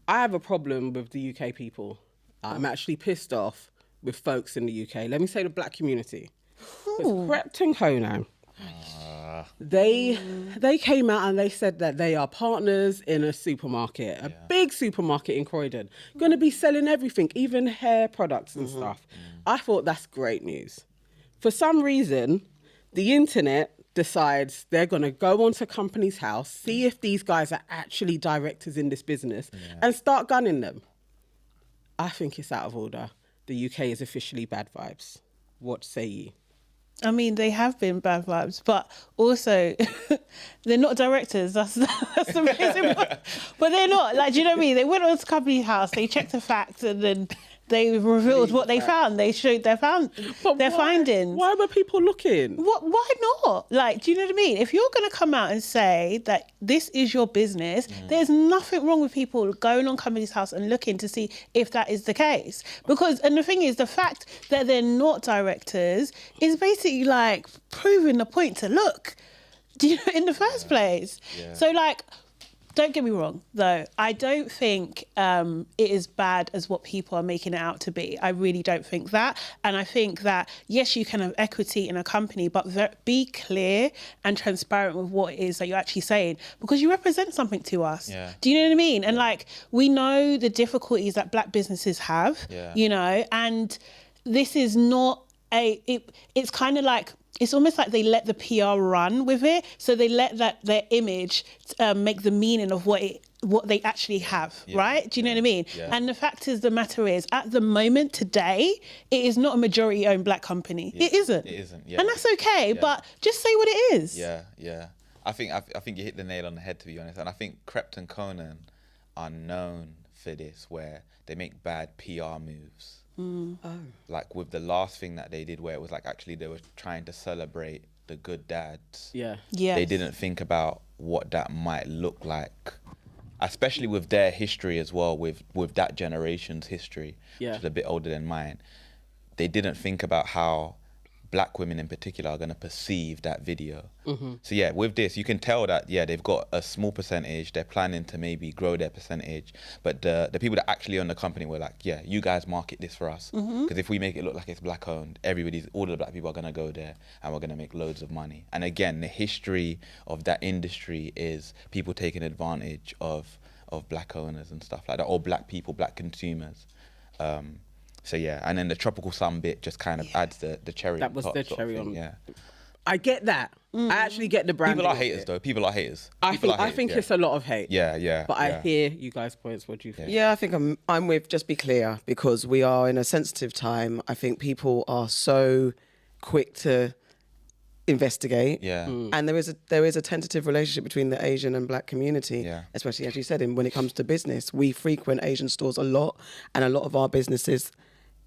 I have a problem with the UK people. I'm actually pissed off with folks in the UK. Let me say the black community. Because Krept and Konan, they came out and they said that they are partners in a supermarket, a big supermarket in Croydon, going to be selling everything, even hair products and stuff. I thought that's great news. For some reason, the internet decides they're going to go onto company's house, see if these guys are actually directors in this business and start gunning them. I think it's out of order. The UK is officially bad vibes. What say ye? I mean, they have been bad vibes, but also they're not directors. That's the reason. But they're not. Like, do you know what I mean? They went on to company's house, they checked the facts, and then they revealed what they found. They showed their findings. Why were people looking? Why not? Like, do you know what I mean? If you're going to come out and say that this is your business, there's nothing wrong with people going on company's house and looking to see if that is the case. Because, and the thing is, the fact that they're not directors is basically like proving the point to look, do you know, in the first place. So like, don't get me wrong, though. I don't think it is bad as what people are making it out to be. I really don't think that. And I think that, yes, you can have equity in a company, but be clear and transparent with what it is that you're actually saying, because you represent something to us. Do you know what I mean? And like, we know the difficulties that black businesses have, you know, and this is not it's kind of like, it's almost like they let the PR run with it. So they let their image make the meaning of what they actually have, right? Do you know what I mean? And the fact is, the matter is, at the moment today, it is not a majority-owned black company. It isn't. It isn't, and that's okay, but just say what it is. I think you hit the nail on the head, to be honest. And I think Krept and Konan are known for this, where they make bad PR moves. Like with the last thing that they did, where it was like, actually they were trying to celebrate the good dads. They didn't think about what that might look like, especially with their history as well, with that generation's history, which is a bit older than mine. They didn't think about how black women in particular are going to perceive that video. So yeah, with this, you can tell that, they've got a small percentage. They're planning to maybe grow their percentage. But the people that actually own the company were like, you guys market this for us. Because if we make it look like it's black owned, all the black people are going to go there and we're going to make loads of money. And again, the history of that industry is people taking advantage of black owners and stuff like that, or black people, black consumers. So yeah, and then the tropical sun bit just kind of adds the cherry. That was the cherry on. I get that. I actually get the brand. People are haters, though. People are haters. I think it's a lot of hate. But I hear you guys' points. What do you think? I think I'm with just be clear, because we are in a sensitive time. I think people are so quick to investigate. And there is a tentative relationship between the Asian and black community, especially, as you said, when it comes to business. We frequent Asian stores a lot, and a lot of our businesses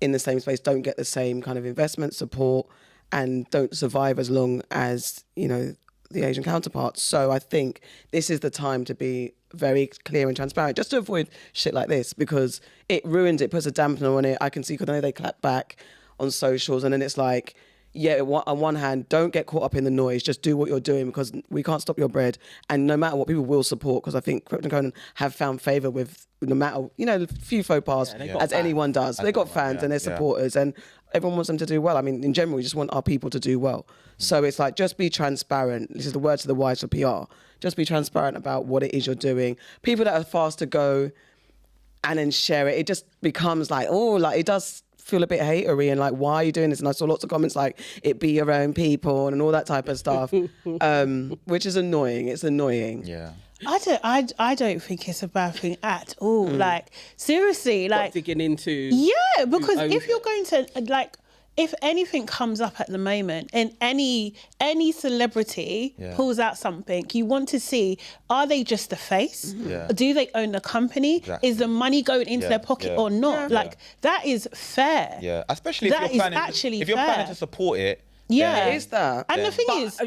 in the same space don't get the same kind of investment support and don't survive as long as, you know, the Asian counterparts. So I think this is the time to be very clear and transparent, just to avoid shit like this, because it ruins it, puts a dampener on it. I can see, because I know they clap back on socials, and then it's like, on one hand, don't get caught up in the noise. Just do what you're doing, because we can't stop your bread. And no matter what, people will support, because I think Krept and Konan have found favour with, no matter, you know, a few faux pas, as anyone does. They got fans and they're supporters, and everyone wants them to do well. I mean, in general, we just want our people to do well. So it's like, just be transparent. This is the word to the wise for PR. Just be transparent about what it is you're doing. People that are fast to go and then share it, it just becomes like, it does feel a bit hatery, and like, why are you doing this? And I saw lots of comments like, it be your own people and all that type of stuff, which is annoying. It's annoying. I don't think it's a bad thing at all. Like, seriously, like, digging into. Because if you're going to, like, if anything comes up at the moment and any celebrity pulls out something, you want to see, are they just a face? Do they own the company? Is the money going into their pocket or not? Like, that is fair. Especially if you're planning to support it. It is that. And the thing is,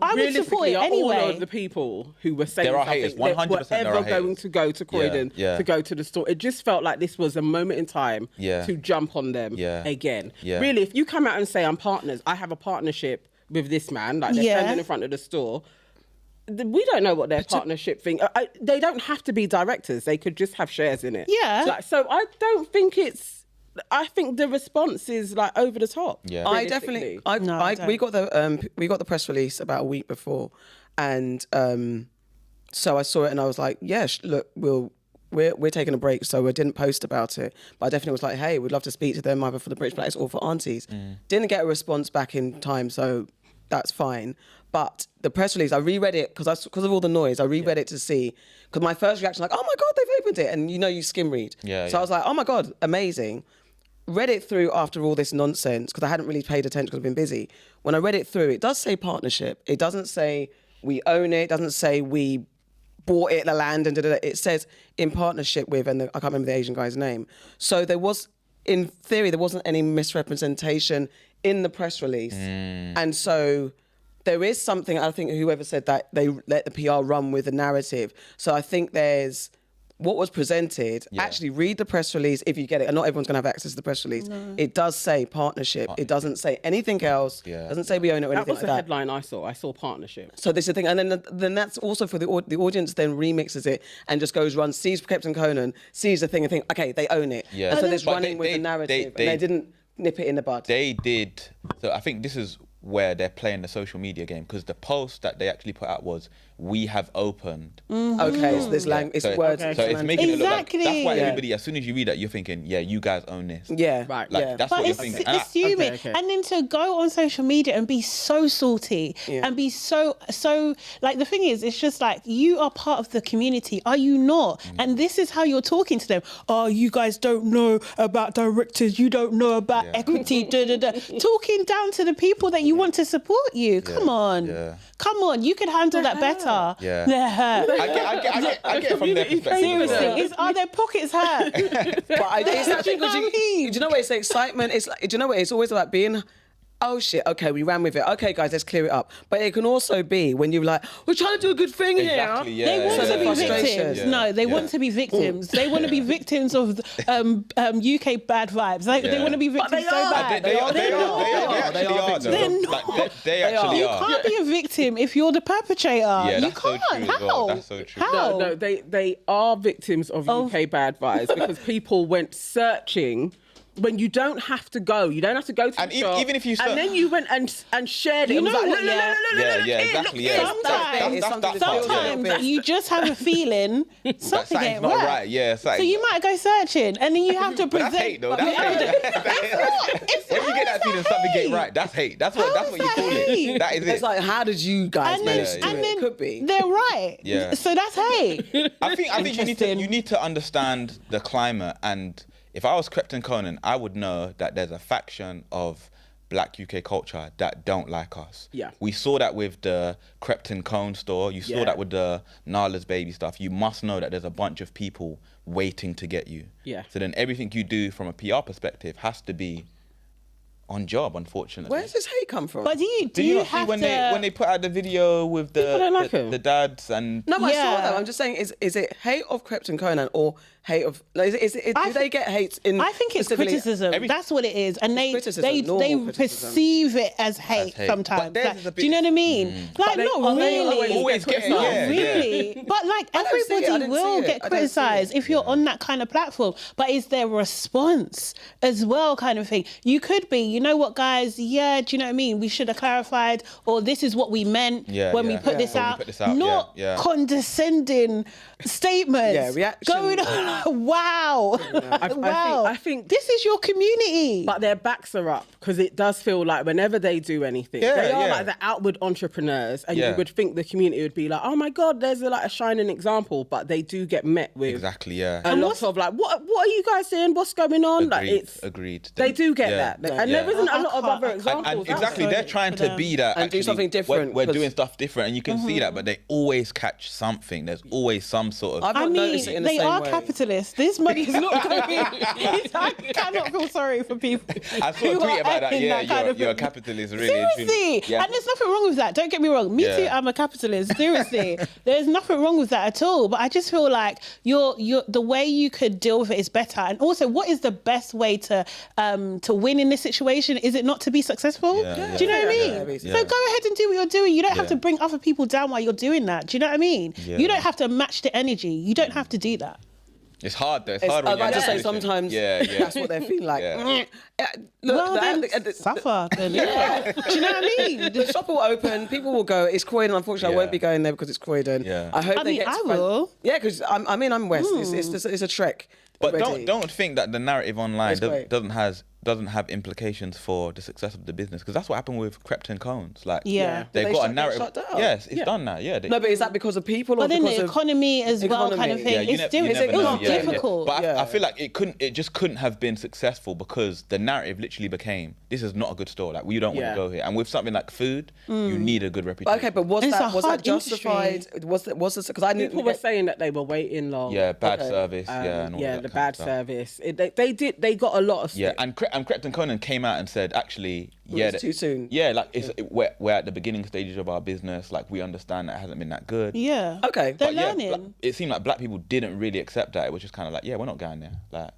I would support it anyway. All of the people who were saying there are haters, 100% were ever going to go to Croydon to go to the store. It just felt like this was a moment in time to jump on them again. Really, if you come out and say, I'm partners, I have a partnership with this man, like they're standing in front of the store, we don't know what their partnership thing. They don't have to be directors. They could just have shares in it. Yeah. Like, so I don't think it's. I think the response is like over the top. Yeah. I definitely. We got the press release about a week before, and so I saw it and I was like, yeah, look, we're taking a break, so we didn't post about it. But I definitely was like, hey, we'd love to speak to them either for the British Blacks or for Aunties. Didn't get a response back in time, so that's fine. But the press release, I reread it because of all the noise. I reread it to see, because my first reaction was like, oh my God, they've opened it. And you skim read. So I was like, oh my God, amazing. Read it through after all this nonsense, because I hadn't really paid attention because I've been busy. When I read it through, it does say partnership. It doesn't say we own it. It doesn't say we bought it, the land, and da-da-da. It says in partnership with, and I can't remember the Asian guy's name. So there was, in theory, there wasn't any misrepresentation in the press release. And so there is something, I think whoever said that, they let the PR run with the narrative. So I think there's what was presented. Actually read the press release if you get it. And not everyone's going to have access to the press release. It does say partnership. It doesn't say anything else. It doesn't say we own it or anything like that. That was the headline I saw. I saw partnership. So this is the thing. And then that's also for the audience then remixes it and just goes, sees Krept Konan, sees the thing and think, okay, they own it. And so there's running with the narrative. And they didn't nip it in the bud. They did. So I think this is where they're playing the social media game, because the post that they actually put out was, we have opened. Okay, so there's it's words. So it's making it look like, that's why everybody, as soon as you read that, you're thinking, yeah, you guys own this. Yeah, right. Like, that's what you're thinking. It's human. And then to go on social media and be so salty and be so, like, the thing is, it's just like, you are part of the community, are you not? And this is how you're talking to them. Oh, you guys don't know about directors, you don't know about equity, talking down to the people that you want to support you. Come on. Come on, you can handle that better. Yeah. I get it from their perspective. Seriously, are their pockets hurt? But it's actually because do you know what? It's the excitement. It's like, do you know what? It's always about being, oh shit, okay, we ran with it. Okay, guys, let's clear it up. But it can also be when you're like, we're trying to do a good thing here. They want to be victims. No, they want to be victims. They want to be victims of UK bad vibes. They want to be victims so bad. They actually are. They actually are. You can't be a victim if you're the perpetrator. Yeah, you that's so can't. true as well. That's so true. How? No, they are victims of UK bad vibes because people went searching. When you don't have to go to the shop. Even if you and then you went and shared it. You know what? Exactly. Sometimes you just have a feeling something ain't not right. right. Yeah, so you might go searching, and then you have to present. That's hate, though. That's hate. When you get that feeling something ain't right, that's hate. That's what you call it. That is it. It's like, how did you guys manage to do it? It could be. They're right. Yeah. So that's hate. I think you need to understand the climate. And if I was Krept Konan, I would know that there's a faction of Black UK culture that don't like us. Yeah. We saw that with the Krept Konan store. You saw that with the Nala's baby stuff. You must know that there's a bunch of people waiting to get you. Yeah. So then everything you do from a PR perspective has to be on job, unfortunately. Where does this hate come from? But do you not have see when to... they put out the video with the dads and... No, I saw that. I'm just saying, is it hate of Krept Konan or hate of... do they get hate in... I think it's criticism. That's what it is. And they perceive it as hate sometimes. Do you know what I mean? Like, not really. Always getting... Not really. But like, everybody will get criticised if you're on that kind of platform. But is there a response as well, kind of thing? You could be, you know what, guys? Yeah, do you know what I mean? We should have clarified, or this is what we meant when we put this out. Not condescending statements. Yeah, reaction. Going on, wow. I think this is your community. But their backs are up because it does feel like whenever they do anything, they are like the outward entrepreneurs, and you would think the community would be like, oh my God, there's a shining example, but they do get met with a lot of like, what are you guys saying? What's going on? Agreed. They do get that. And there isn't a lot of other examples. And exactly, they're trying to be that and do something different. We're doing stuff different, and you can see that, but they always catch something. There's always some sort of... I've not noticed it in the same way. Capitalists. capitalist. This money is not going. I cannot feel sorry for people. I saw a tweet about that. Yeah, you're a capitalist, really. Seriously, yeah. and there's nothing wrong with that. Don't get me wrong. Me too. I'm a capitalist. Seriously, there's nothing wrong with that at all. But I just feel like the way you could deal with it is better. And also, what is the best way to win in this situation? Is it not to be successful? Yeah. Do you know what I mean? So go ahead and do what you're doing. You don't have to bring other people down while you're doing that. Do you know what I mean? Yeah. You don't have to match the energy. You don't have to do that. It's hard though. It's hard when I'd like to you're in say that position. sometimes Yeah. that's what they're feeling like. Yeah. Well, then suffer. Then. Do you know what I mean? The shop will open, people will go. It's Croydon. Unfortunately, I won't be going there because it's Croydon. Yeah. I hope they get. I will. Yeah, because I'm West. It's a trek. But already. don't think that the narrative online It's great. doesn't have implications for the success of the business, because that's what happened with Krept Konans. Like, Yeah. they've They got shut- a narrative. shut down. Yes, it's done now. Yeah. No, but is that because of people or But then because the of economy as well, kind of economy? thing. you It's never it know. was difficult. But Yeah. I feel like it just couldn't have been successful because the narrative literally became, this is not a good store. Like, we don't want to go here. And with something like food, you need a good reputation. Okay, but was And it's a that hard justified? industry. Was this because I knew People were saying that they were waiting long. Yeah, bad Okay. service. And all yeah, that the kind of bad stuff. service. They got a lot of Yeah, stick. and Krept Konan came out and said, actually, yeah, it's too soon. Yeah, like we're at the beginning stages of our business. Like, we understand that it hasn't been that good. Yeah. Okay. They're But yeah, learning. it seemed like black people didn't really accept that. It was just kind of like, yeah, we're not going there. Like,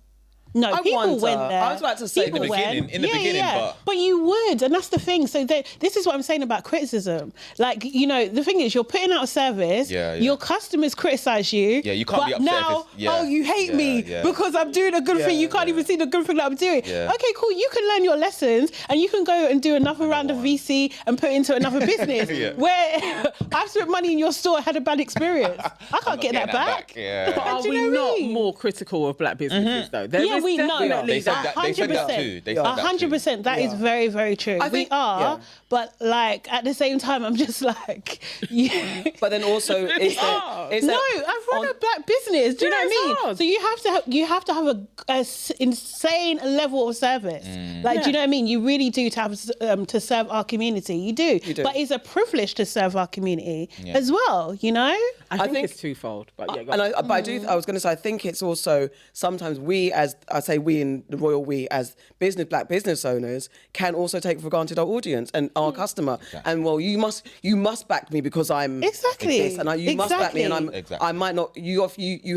No, I people wonder- went there. I was about to say People in the beginning- went. in the beginning, but- you would, and that's the thing. So this is what I'm saying about criticism. Like, you know, the thing is, you're putting out a service. Yeah. Your customers criticize you. Yeah, you can't but be upset if now, it's- yeah, oh, you hate me yeah. because I'm doing a good thing. You can't even see the good thing that I'm doing. Yeah. Okay, cool. You can learn your lessons, and you can go and do another round of VC and put into another business Yeah. where I've spent money in your store, had a bad experience. I can't get that back. Yeah. But are Do we you know what I not mean? more critical of black businesses though? There Yeah, is we know. definitely They said that- they said that too. They said that too. 100%. That is very, very true. I think- we are, yeah. but like at the same time, I'm just like, yeah. But then also, No, I've run a black business. Do you know Yeah, what it's I mean? hard. So you have to have a insane level of service. Like, do you know what I mean? You really do to have to serve our community. You do. do. But it's a privilege to serve our community as well. You know. I think think- it's twofold. But yeah, go And on. but I do. I was going to say, I think it's also sometimes we, as I say, we in the royal we as black business owners, can also take for granted our audience and our customer. And well, you must back me because I'm Exactly. this, and you must back me, and Exactly. I might not. You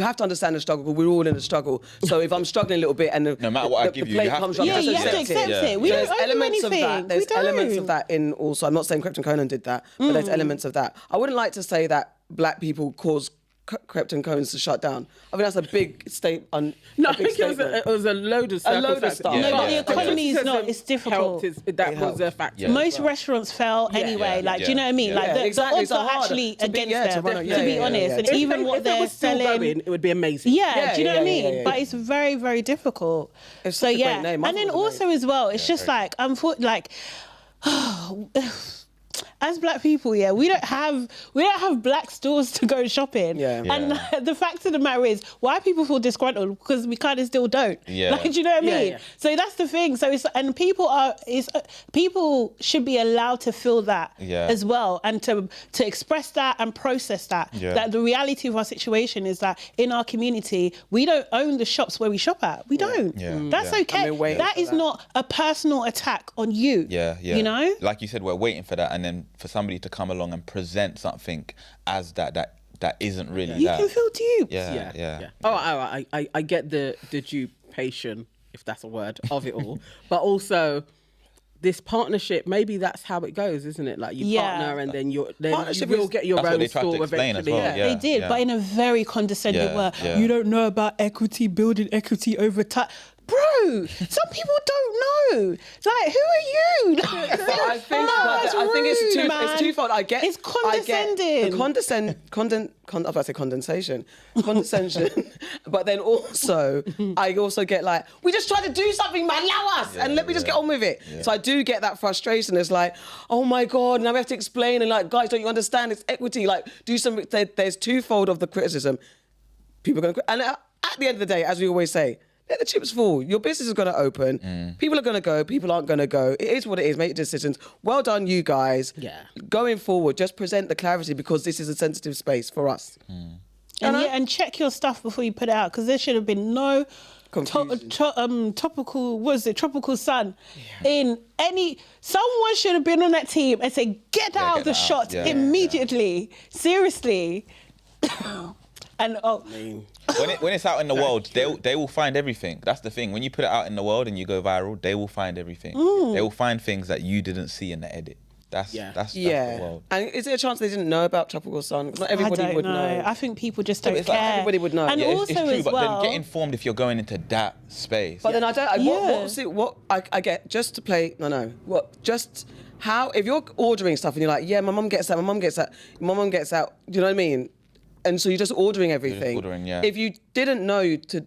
have to understand the struggle. We're all in a struggle. So if I'm struggling a little bit, and No matter what I give the you, plate you have comes to- up, Yeah, just you have to accept it. We there's don't owe you elements of anything. that. There's We elements don't. of that in also. I'm not saying Krept Konan did that, but there's elements of that. I wouldn't like to say that black people caused Krept Konans to shut down. I think that's a big statement. No, I think it was a load of A load of circumstances. stuff. No, but the Yeah. economy is not. It's difficult. That was a factor. Yeah. Most restaurants fell anyway. Yeah, Like, do you know what I mean? yeah. Like, Yeah, the exactly. odds So are hard actually to be- against yeah, to them, run a- to be yeah, honest. yeah. And If even it what was they're still selling. going, it would be amazing. Yeah, do you know what I mean? yeah. But it's very, very difficult. It's So such a great yeah, name. I and then thought it was also as well, it's just like as black people, yeah, we don't have black stores to go shop in. Yeah. And the fact of the matter is, why people feel disgruntled because we kind of still don't. Yeah. Like, do you know what I Yeah, mean? yeah. So that's the thing. So people should be allowed to feel that as well, and to express that and process that. Yeah. That the reality of our situation is that in our community, we don't own the shops where we shop at. We don't. Yeah. That's Yeah. okay. And we're waiting That for is that. not a personal attack on you. Yeah. You know? Like you said, we're waiting for that, and then for somebody to come along and present something as that isn't really You that. can feel duped. Yeah. Oh, I get the dupation, if that's a word, of it all. But also, this partnership, maybe that's how it goes, isn't it? Like, you partner and then you Partnership will is- get your That's what own they tried to store explain as eventually. well, yeah. They did, but in a very condescending Yeah, way. yeah. You don't know about equity, building equity over time. Bro, some people don't know. Like, who are you? But I think it's twofold. I get It's condescending. I was about to say condensation. But then also, I also get like, we just try to do something, man, allow us, and let me just get on with it. Yeah. So I do get that frustration. It's like, oh my God, now we have to explain, and like, guys, don't you understand? It's equity. Like, do something. There's twofold of the criticism. People are going to, and at the end of the day, as we always say, let the chips fall. Your business is going to open. People are going to go. People aren't going to go. It is what it is. Make your decisions. Well done, you guys. Yeah. Going forward, just present the clarity because this is a sensitive space for us. And check your stuff before you put it out, because there should have been no tropical sun in any. Someone should have been on that team and say, get out of the shot immediately. Seriously. And when it's out in the world, they will find everything. That's the thing. When you put it out in the world and you go viral, they will find everything. They will find things that you didn't see in the edit. That's the world. And is there a chance they didn't know about tropical sun? Not everybody would know. I think people just don't care. Like everybody would know. And also it's true, as but well, then get informed if you're going into that space. But then I don't. What I get just to play. How if you're ordering stuff and you're like, yeah, my mum gets that, my mum gets that, my mum gets that. Do you know what I mean? And so you're just ordering everything. If you didn't know to.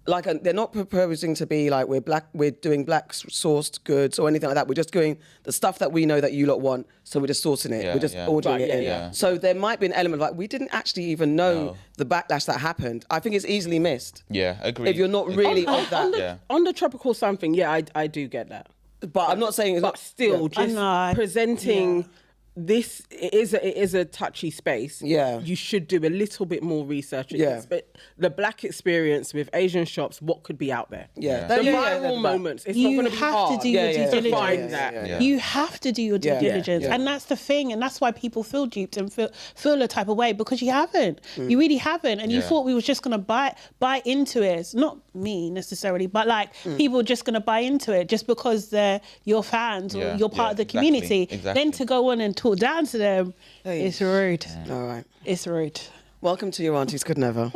Like they're not proposing to be like we're doing black sourced goods or anything like that. We're just doing the stuff that we know that you lot want, so we're just sourcing it. We're just ordering it in. So there might be an element of like we didn't actually even know the backlash that happened. I think it's easily missed. Yeah, agree. If you're not really on that. On the tropical something, I do get that. But I'm not saying. But still, just presenting. This is a touchy space. Yeah, you should do a little bit more research. But the black experience with Asian shops, what could be out there? Yeah, the viral moments. It's not going to be hard. You have to do your due diligence. You have to do your due diligence, and that's the thing, and that's why people feel duped and feel a type of way, because you haven't. You really haven't, and you thought we was just going to buy into it. It's not me necessarily, but like people are just going to buy into it just because they're your fans or you're part of the community. Then to go on and talk down to them, it's rude. All right. It's rude. Welcome to Your Aunties Could Never.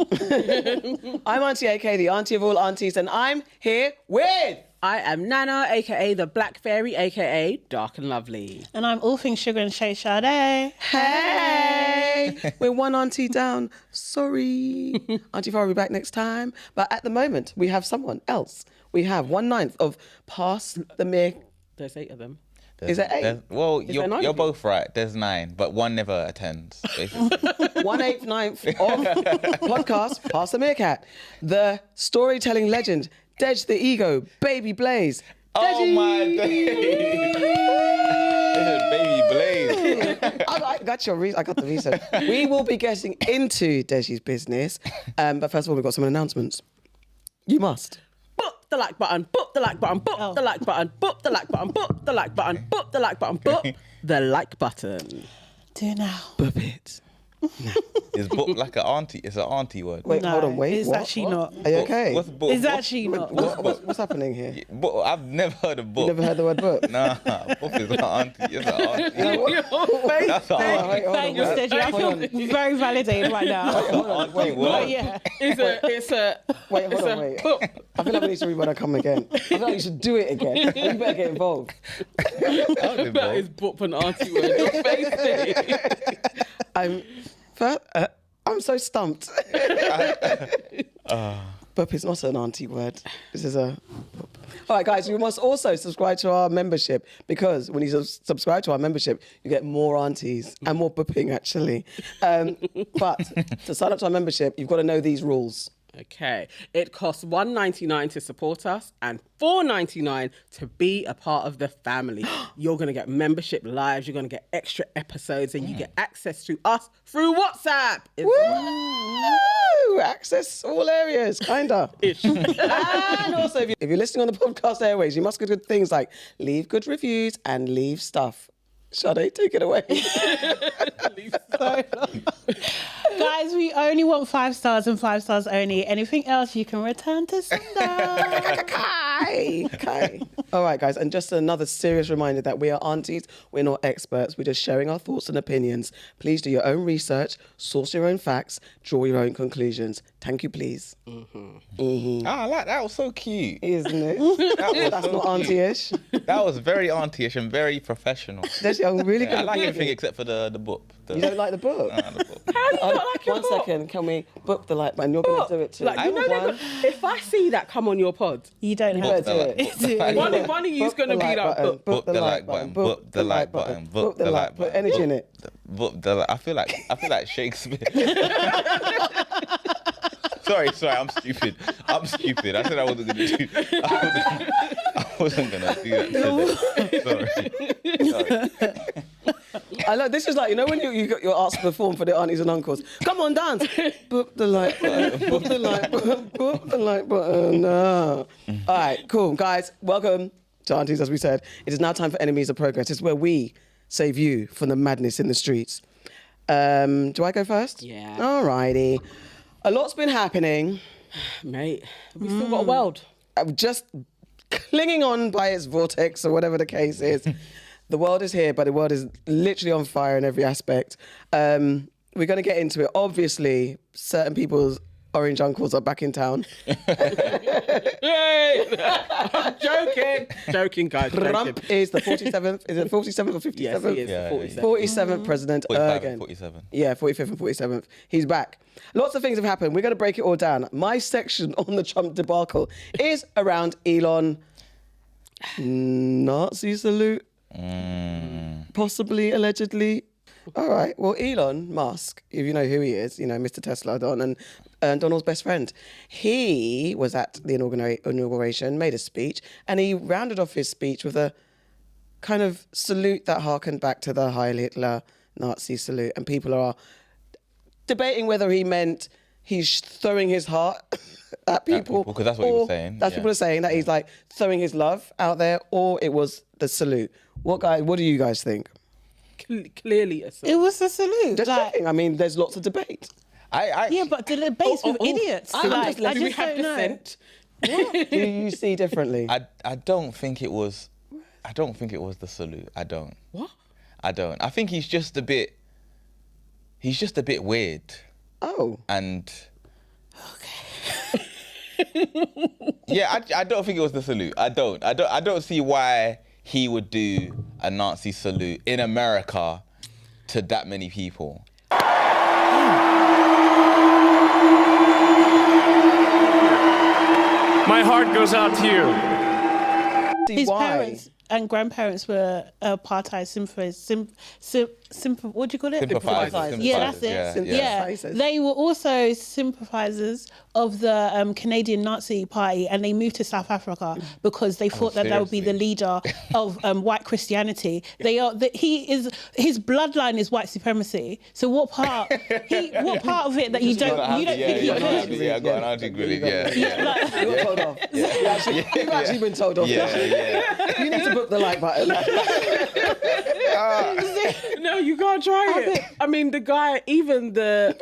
I'm Auntie AK, the auntie of all aunties, and I'm here with... I am Nana, a.k.a. the Black Fairy, a.k.a. Dark and Lovely. And I'm all things sugar and shade Sade. Hey! We're one auntie down. Sorry. Auntie Farah will be back next time. But at the moment, we have someone else. We have 1/9 of Pass the Meerkats. There's 8 of them. Is it 8? Well, you're both right. There's 9, but one never attends. 1/8, 9th of podcast, Pass the Meerkat. The storytelling legend, Deji the Ego, Baby Blaze. Oh Deji! my days. Baby Blaze. I got the research. We will be getting into Deji's business. But first of all, we've got some announcements. You must. Boop the like button, boop the like button, boop the like button, boop the like button, boop the like button, boop the like button, boop the like button. Do now. Boop it. Is book like an auntie? It's an auntie word. Wait, hold on, wait. It's actually not. Are you okay? What's book? It's actually not. What's happening here? I've never heard of book. You never heard the word book? Nah, book is not auntie. It's an auntie. Your face. That's an auntie. Thank you, Deji. I feel very validated right now. Wait, what? Yeah. It's a. Wait, hold on, wait. I feel like we need to read when I come again. I feel like you should do it again. You better get involved. That is book and auntie word. Your face. I'm so stumped. Boop is not an auntie word. This is a... All right, guys, you must also subscribe to our membership, because when you subscribe to our membership, you get more aunties and more booping, actually. But to sign up to our membership, you've got to know these rules. Okay, it costs $1.99 to support us and $4.99 to be a part of the family. You're going to get membership lives, you're going to get extra episodes, and you get access to us through WhatsApp. Woo! Access all areas, kinda. And also, if you're listening on the podcast airways, you must do good things like leave good reviews and leave stuff. Sade, take it away. Guys, we only want 5 stars and 5 stars only. Anything else, you can return to sender. Okay. All right, guys, and just another serious reminder that we are aunties. We're not experts. We're just sharing our thoughts and opinions. Please do your own research, source your own facts, draw your own conclusions. Thank you, please. I like that. That was so cute. Isn't it? That's not auntie-ish. That was very auntie-ish and very professional. I'm really good. I like everything except for the book. You don't like the book? The book. How do you not like your 1 book? second, can we book the like button? You're going to do it too. Like, you know, if I see that come on your pod, You don't better have do it. one of you's going to be like, book. Book the like button. Book the like button. Book the like button. Put energy in it. Book the. I feel like Shakespeare. Sorry, I'm stupid. I said I wasn't gonna do. I wasn't gonna do that today. Sorry. I love this is like, you know when you're asked to perform for the aunties and uncles. Come on, dance. Book the like button. Book the like button. Book the like button. No. All right, cool. Guys, welcome to Aunties, as we said. It is now time for Enemies of Progress. It's where we save you from the madness in the streets. Do I go first? Yeah. All righty. A lot's been happening. Mate, we still got a world. I'm just clinging on by its vortex or whatever the case is. The world is here, but the world is literally on fire in every aspect. We're going to get into it. Obviously, certain people's orange uncles are back in town. Yay! I'm joking. Joking, guys. Trump is the 47th. Is it 47th or 57th? Yes, he is. Yeah, 47th president 45 again. and 47. Yeah, 45th and 47th. He's back. Lots of things have happened. We're going to break it all down. My section on the Trump debacle is around Elon. Nazi salute. Possibly, allegedly. All right. Well, Elon Musk, if you know who he is, you know, Mr. Tesla, Don, and Donald's best friend. He was at the inauguration, made a speech, and he rounded off his speech with a kind of salute that harkened back to the Heil Hitler Nazi salute. And people are debating whether he meant he's throwing his heart at people. Because that's what he was saying. That's people are saying, that he's like throwing his love out there, or it was the salute. What do you guys think? Clearly a salute. It was a salute. Just checking. I mean, there's lots of debate. Yeah, but the debate's with idiots. I Like, just I do we just have don't know. dissent? Do you see differently? I don't think it was. I don't think it was the salute. I don't. What? I don't. I think he's just a bit. He's just a bit weird. Oh. And. Yeah, I don't think it was the salute. I don't see why he would do a Nazi salute in America to that many people. My heart goes out to you. His Why? parents and grandparents were apartheid what do you call it? Sympathizers. Yeah, that's it. Yeah, Yeah, Sympathizers. they were also sympathizers of the Canadian Nazi Party, and they moved to South Africa because they thought that would be the seriously? leader of white Christianity. His bloodline is white supremacy. So what part of it that you don't think he could? Yeah, I got an auntie grilling. Yeah. You got told off. You've actually been told off. Yeah. You need to book the like button. No, you can't try it. I mean, the guy, even the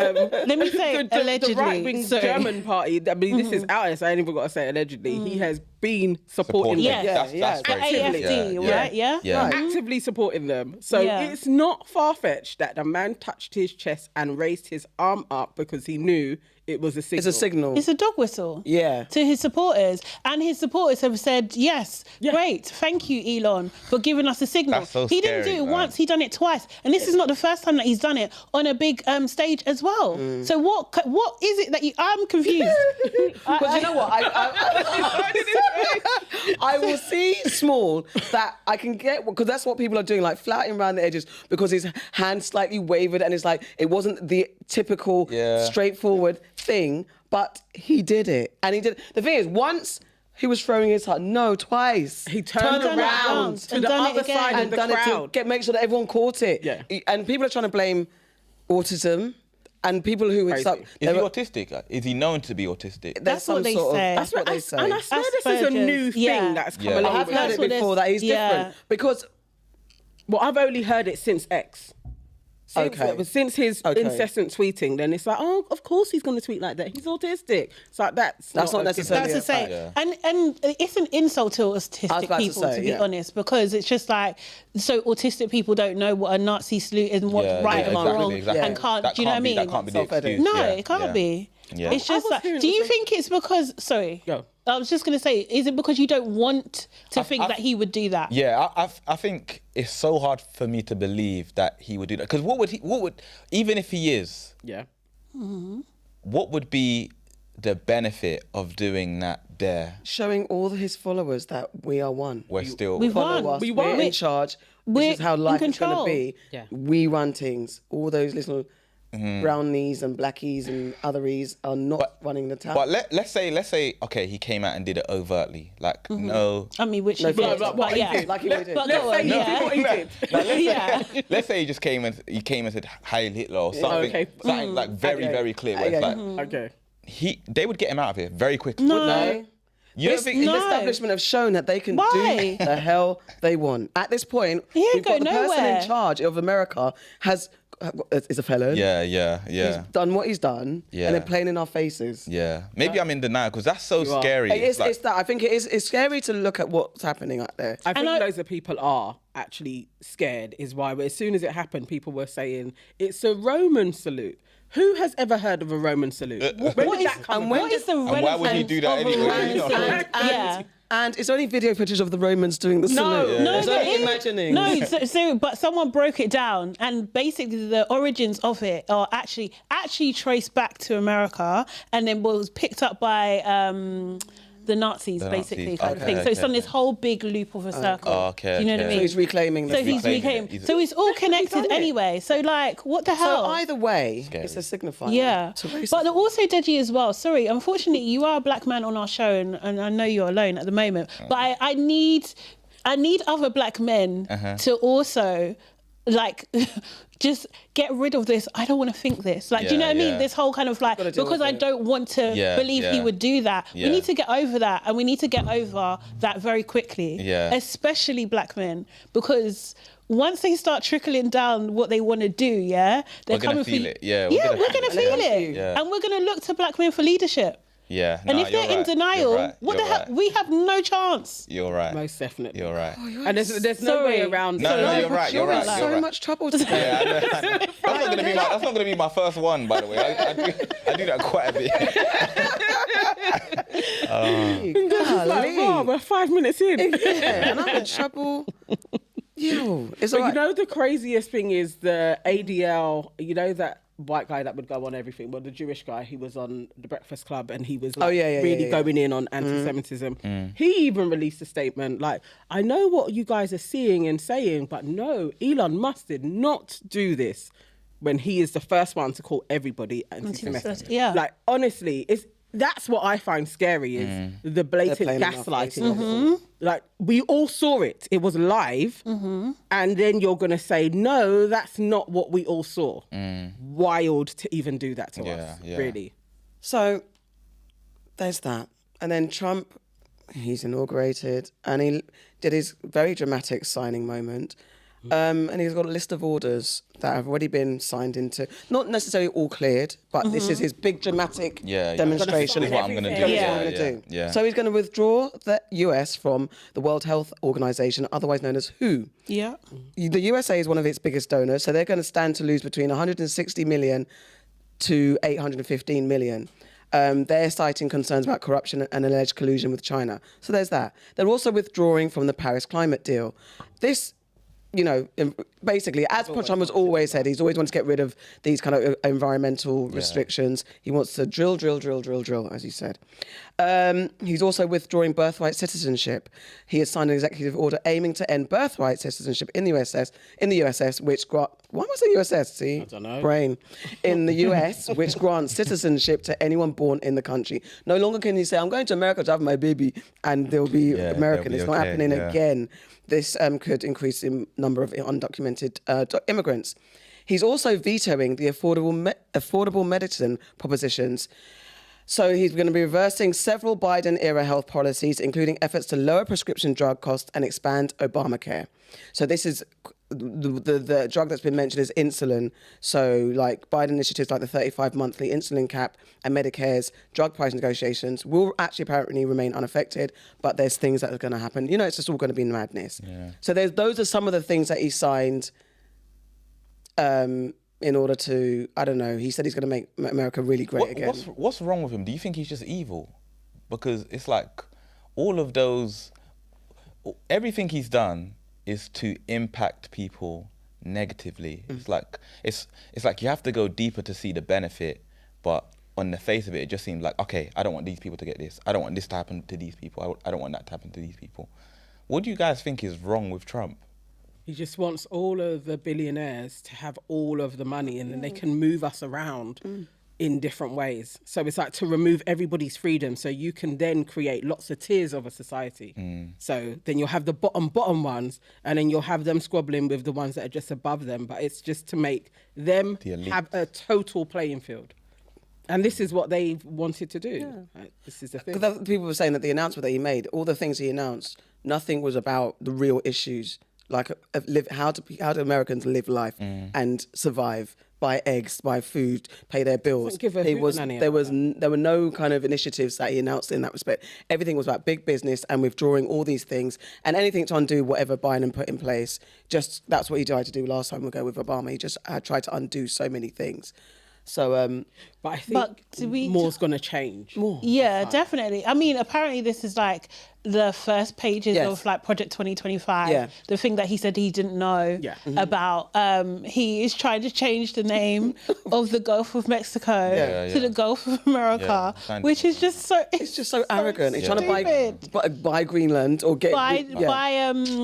Let me say allegedly. the right-wing Sorry. German party. I mean, this is out, so I ain't even got to say allegedly. He has been supporting Yeah. them. That's At very AFD, true. right? Yeah. Yeah. Actively supporting them. So Yeah. it's not far-fetched that the man touched his chest and raised his arm up because he knew it was a signal. It's a signal. It's a dog whistle. Yeah. To his supporters. And his supporters have said, yes, great, thank you, Elon, for giving us a signal. That's so he didn't scary, do it man. once, he done it twice. And this is not the first time that he's done it on a big stage as well. So what is it that I'm confused. Because you know what? I will see small that I can get, because that's what people are doing, like flouting around the edges because his hand slightly wavered and it's like, it wasn't the typical straightforward thing, but he did it. And he did. The thing is, once he was throwing his heart, He turned around to the other side and of the done crowd. it to make sure that everyone caught it. Yeah. And people are trying to blame autism and people who Crazy. Is he autistic? Is he known to be autistic? That's what they say. That's what they say. And I swear this is a new Asperger's. Yeah. thing that's come Yeah. along. I have with heard it. it what before they're- that he's different because Well, I've only heard it since X. Since his incessant tweeting, then it's like, oh, of course he's going to tweet like that. He's autistic. It's like that's not necessarily That's a the fact. same. And it's an insult to I was autistic about to people, say, to be yeah. honest, because it's just like, so autistic people don't know what a Nazi salute is and what's right and wrong and can't, That do you know what I mean? That can't be the Self-edit. excuse. No, Yeah, it can't yeah. be. Yeah. It's just was like, hearing do you the think it's because, sorry, Go. I was just going to say, is it because you don't want to think that he would do that? Yeah, I think it's so hard for me to believe that he would do that. Because what would, even if he is, Yeah. what would be the benefit of doing that there? showing all his followers that we are one. We're still... We've Follow won. us. We We're won. in charge. We're This is how in life is going to control. be. Yeah. We run things. All those little brownies and blackies and otheries are not running the town. But let's say, okay, he came out and did it overtly, like no. I mean, which No, he did, but but yeah. like he did. But Let's go say on, you yeah. did what he did. Like, let's say he just came and said Heil Hitler or something, Okay. something like very clear. Where it's like Okay. they would get him out of here very quickly. No. You don't think? The establishment have shown that they can Why? do the hell they want. At this point, He ain't we've got the go person nowhere. in charge of America is a felon. Yeah. He's done what he's done, Yeah. and they're playing in our faces. Yeah. Maybe I'm in denial because that's so are. scary. It's like- that. I think it's scary to look at what's happening out there. I think I- loads of people are actually scared, is why. But as soon as it happened, people were saying it's a Roman salute. Who has ever heard of a Roman salute? When What did is, that come and about? what is the And relevance why would you do that of a anyway? Roman You know? salute? Yeah. And it's only video footage of the Romans doing the salute. No, it's but only imagining. No, but someone broke it down, and basically the origins of it are actually traced back to America, and then was picked up by the Nazis, basically, Nazis. kind of Okay, thing. So it's okay, on this okay. whole big loop of a circle. Okay, Do you know what I okay. mean? So he's reclaiming the So he's reclaiming reclaimed. it. So it's all connected done it. anyway. So like, what the So hell? either way, it's a signifier. Yeah, to racism. but also Deji as well. Sorry, unfortunately, you are a black man on our show, and I know you're alone at the moment. But I need other black men to also like just get rid of this. I don't want to think this. Like, do you know what I mean? Yeah. This whole kind of like, Gotta deal because with I it. don't want to Yeah, believe he yeah. would do that. Yeah. We need to get over that, and we need to get over that very quickly. Yeah. Especially black men, because once they start trickling down what they want to do, they're We're gonna coming feel for it. Yeah, we're gonna gonna feel feel it. it, Yeah. and we're gonna look to black men for leadership. Yeah. And nah, if they're you're in right. denial, You're right. what the You're hell? right. We have no chance. You're right. Most definitely. You're right. And there's no way Sorry. around No, it. no, you're right. You're You're right. in You're so right. much trouble today. Yeah, I know. That's not gonna be my first one, by the way. I do that quite a bit. Like, wow, we're 5 minutes in. Yeah, and I'm in trouble. Yo, it's But all right. you know the craziest thing is the ADL, you know that white guy that would go on everything, well, the Jewish guy, he was on the Breakfast Club and he was like really going in on anti-Semitism. He even released a statement like, I know what you guys are seeing and saying, but no, Elon Musk did not do this, when he is the first one to call everybody anti-Semitic. Yeah. Like, honestly, that's what I find scary is the blatant playing in our gaslighting of it Mm-hmm. all. Like, we all saw it. It was live. And then you're going to say, no, that's not what we all saw. Wild to even do that to us, Yeah. really. So there's that. And then Trump, he's inaugurated and he did his very dramatic signing moment. And he's got a list of orders that have already been signed into, not necessarily all cleared, but this is his big dramatic demonstration. This is what I'm going to do. Everything. Yeah. What I'm gonna do. Yeah. So he's going to withdraw the US from the World Health Organization, otherwise known as WHO. Yeah. The USA is one of its biggest donors, so they're going to stand to lose between 160 million to 815 million. They're citing concerns about corruption and alleged collusion with China. So there's that. They're also withdrawing from the Paris climate deal. This, you know, basically, as Trump has always said, he's always wanted to get rid of these kind of environmental restrictions. He wants to drill, as he said. He's also withdrawing birthright citizenship. He has signed an executive order aiming to end birthright citizenship in the USS, which why was the USS? See, I don't know. Brain in the US, which grants citizenship to anyone born in the country. No longer can you say, "I'm going to America to have my baby," and they'll be American. they'll be It's not okay, happening yeah. again. This could increase the number of undocumented immigrants. He's also vetoing the affordable medicine propositions. So he's going to be reversing several Biden-era health policies, including efforts to lower prescription drug costs and expand Obamacare. So this is the drug that's been mentioned is insulin. So like Biden initiatives like the 35 monthly insulin cap and Medicare's drug price negotiations will actually apparently remain unaffected, but there's things that are going to happen. You know, it's just all going to be madness. Yeah. So those are some of the things that he signed in order to, I don't know, he said he's going to make America really great again. What's wrong with him? Do you think he's just evil? Because it's like all of those, everything he's done is to impact people negatively. It's like you have to go deeper to see the benefit, but on the face of it, it just seems like, okay, I don't want these people to get this. I don't want this to happen to these people. I don't want that to happen to these people. What do you guys think is wrong with Trump? He just wants all of the billionaires to have all of the money, and then they can move us around in different ways. So it's like to remove everybody's freedom, so you can then create lots of tiers of a society. So then you'll have the bottom ones, and then you'll have them squabbling with the ones that are just above them. But it's just to make them have a total playing field. And this is what they wanted to do. This is the thing. Because people were saying that the announcement that he made, all the things he announced, nothing was about the real issues, like how do Americans live life and survive, buy eggs, buy food, pay their bills. There were no kind of initiatives that he announced in that respect. Everything was about big business and withdrawing all these things and anything to undo whatever Biden put in place. Just that's what he tried to do last time ago with Obama. He just tried to undo so many things. So, but I think more's going to change. More. Yeah, definitely. I mean, apparently this is like the first pages of like Project 2025. Yeah. The thing that he said he didn't know about. He is trying to change the name of the Gulf of Mexico to the Gulf of America, which is just so... It's just so arrogant. He's trying to buy Greenland or get... Buy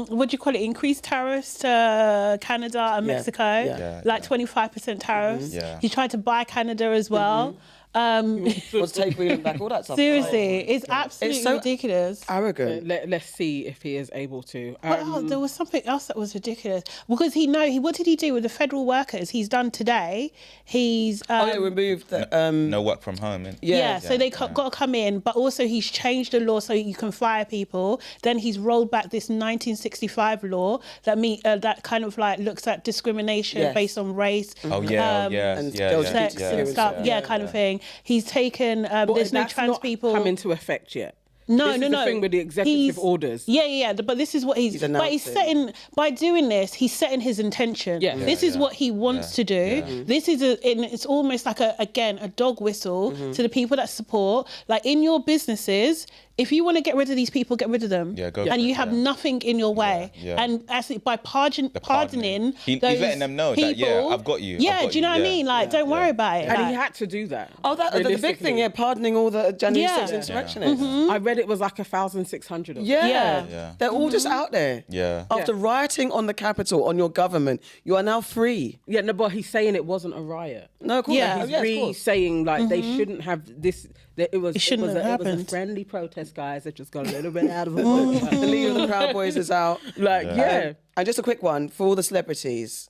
what do you call it? Increased tariffs to Canada and Mexico. Like 25% tariffs. He tried to buy Canada as well. Let's take Greenland back, all that stuff. Seriously, it's absolutely ridiculous. Arrogant. Let's see if he is able to. There was something else that was ridiculous because what did he do with the federal workers? He's done today. He's removed the no work from home. So they got to come in, but also he's changed the law so you can fire people. Then he's rolled back this 1965 law that kind of like looks at discrimination based on race. Sex and stuff. Kind of thing. He's taken. There's no trans people come into effect yet. No. The thing with the executive orders. Yeah. But this is what he's setting. By doing this, he's setting his intention. This is what he wants to do. This is it's almost like a dog whistle to the people that support. Like in your businesses, if you want to get rid of these people, get rid of them. And you have nothing in your way. And actually, by pardoning he's letting them know people, that, I've got you. Do you know what I mean? Like, don't worry about it. And he had to do that. Oh, the big thing, pardoning all the January 6th insurrectionists. I read it was like 1,600 of them. They're all just out there. After rioting on the Capitol, on your government, you are now free. But he's saying it wasn't a riot. No, of course. He's saying like they shouldn't have this. It was a friendly protest, guys. It just got a little bit out of it. The leader of the Proud Boys is out. And just a quick one for all the celebrities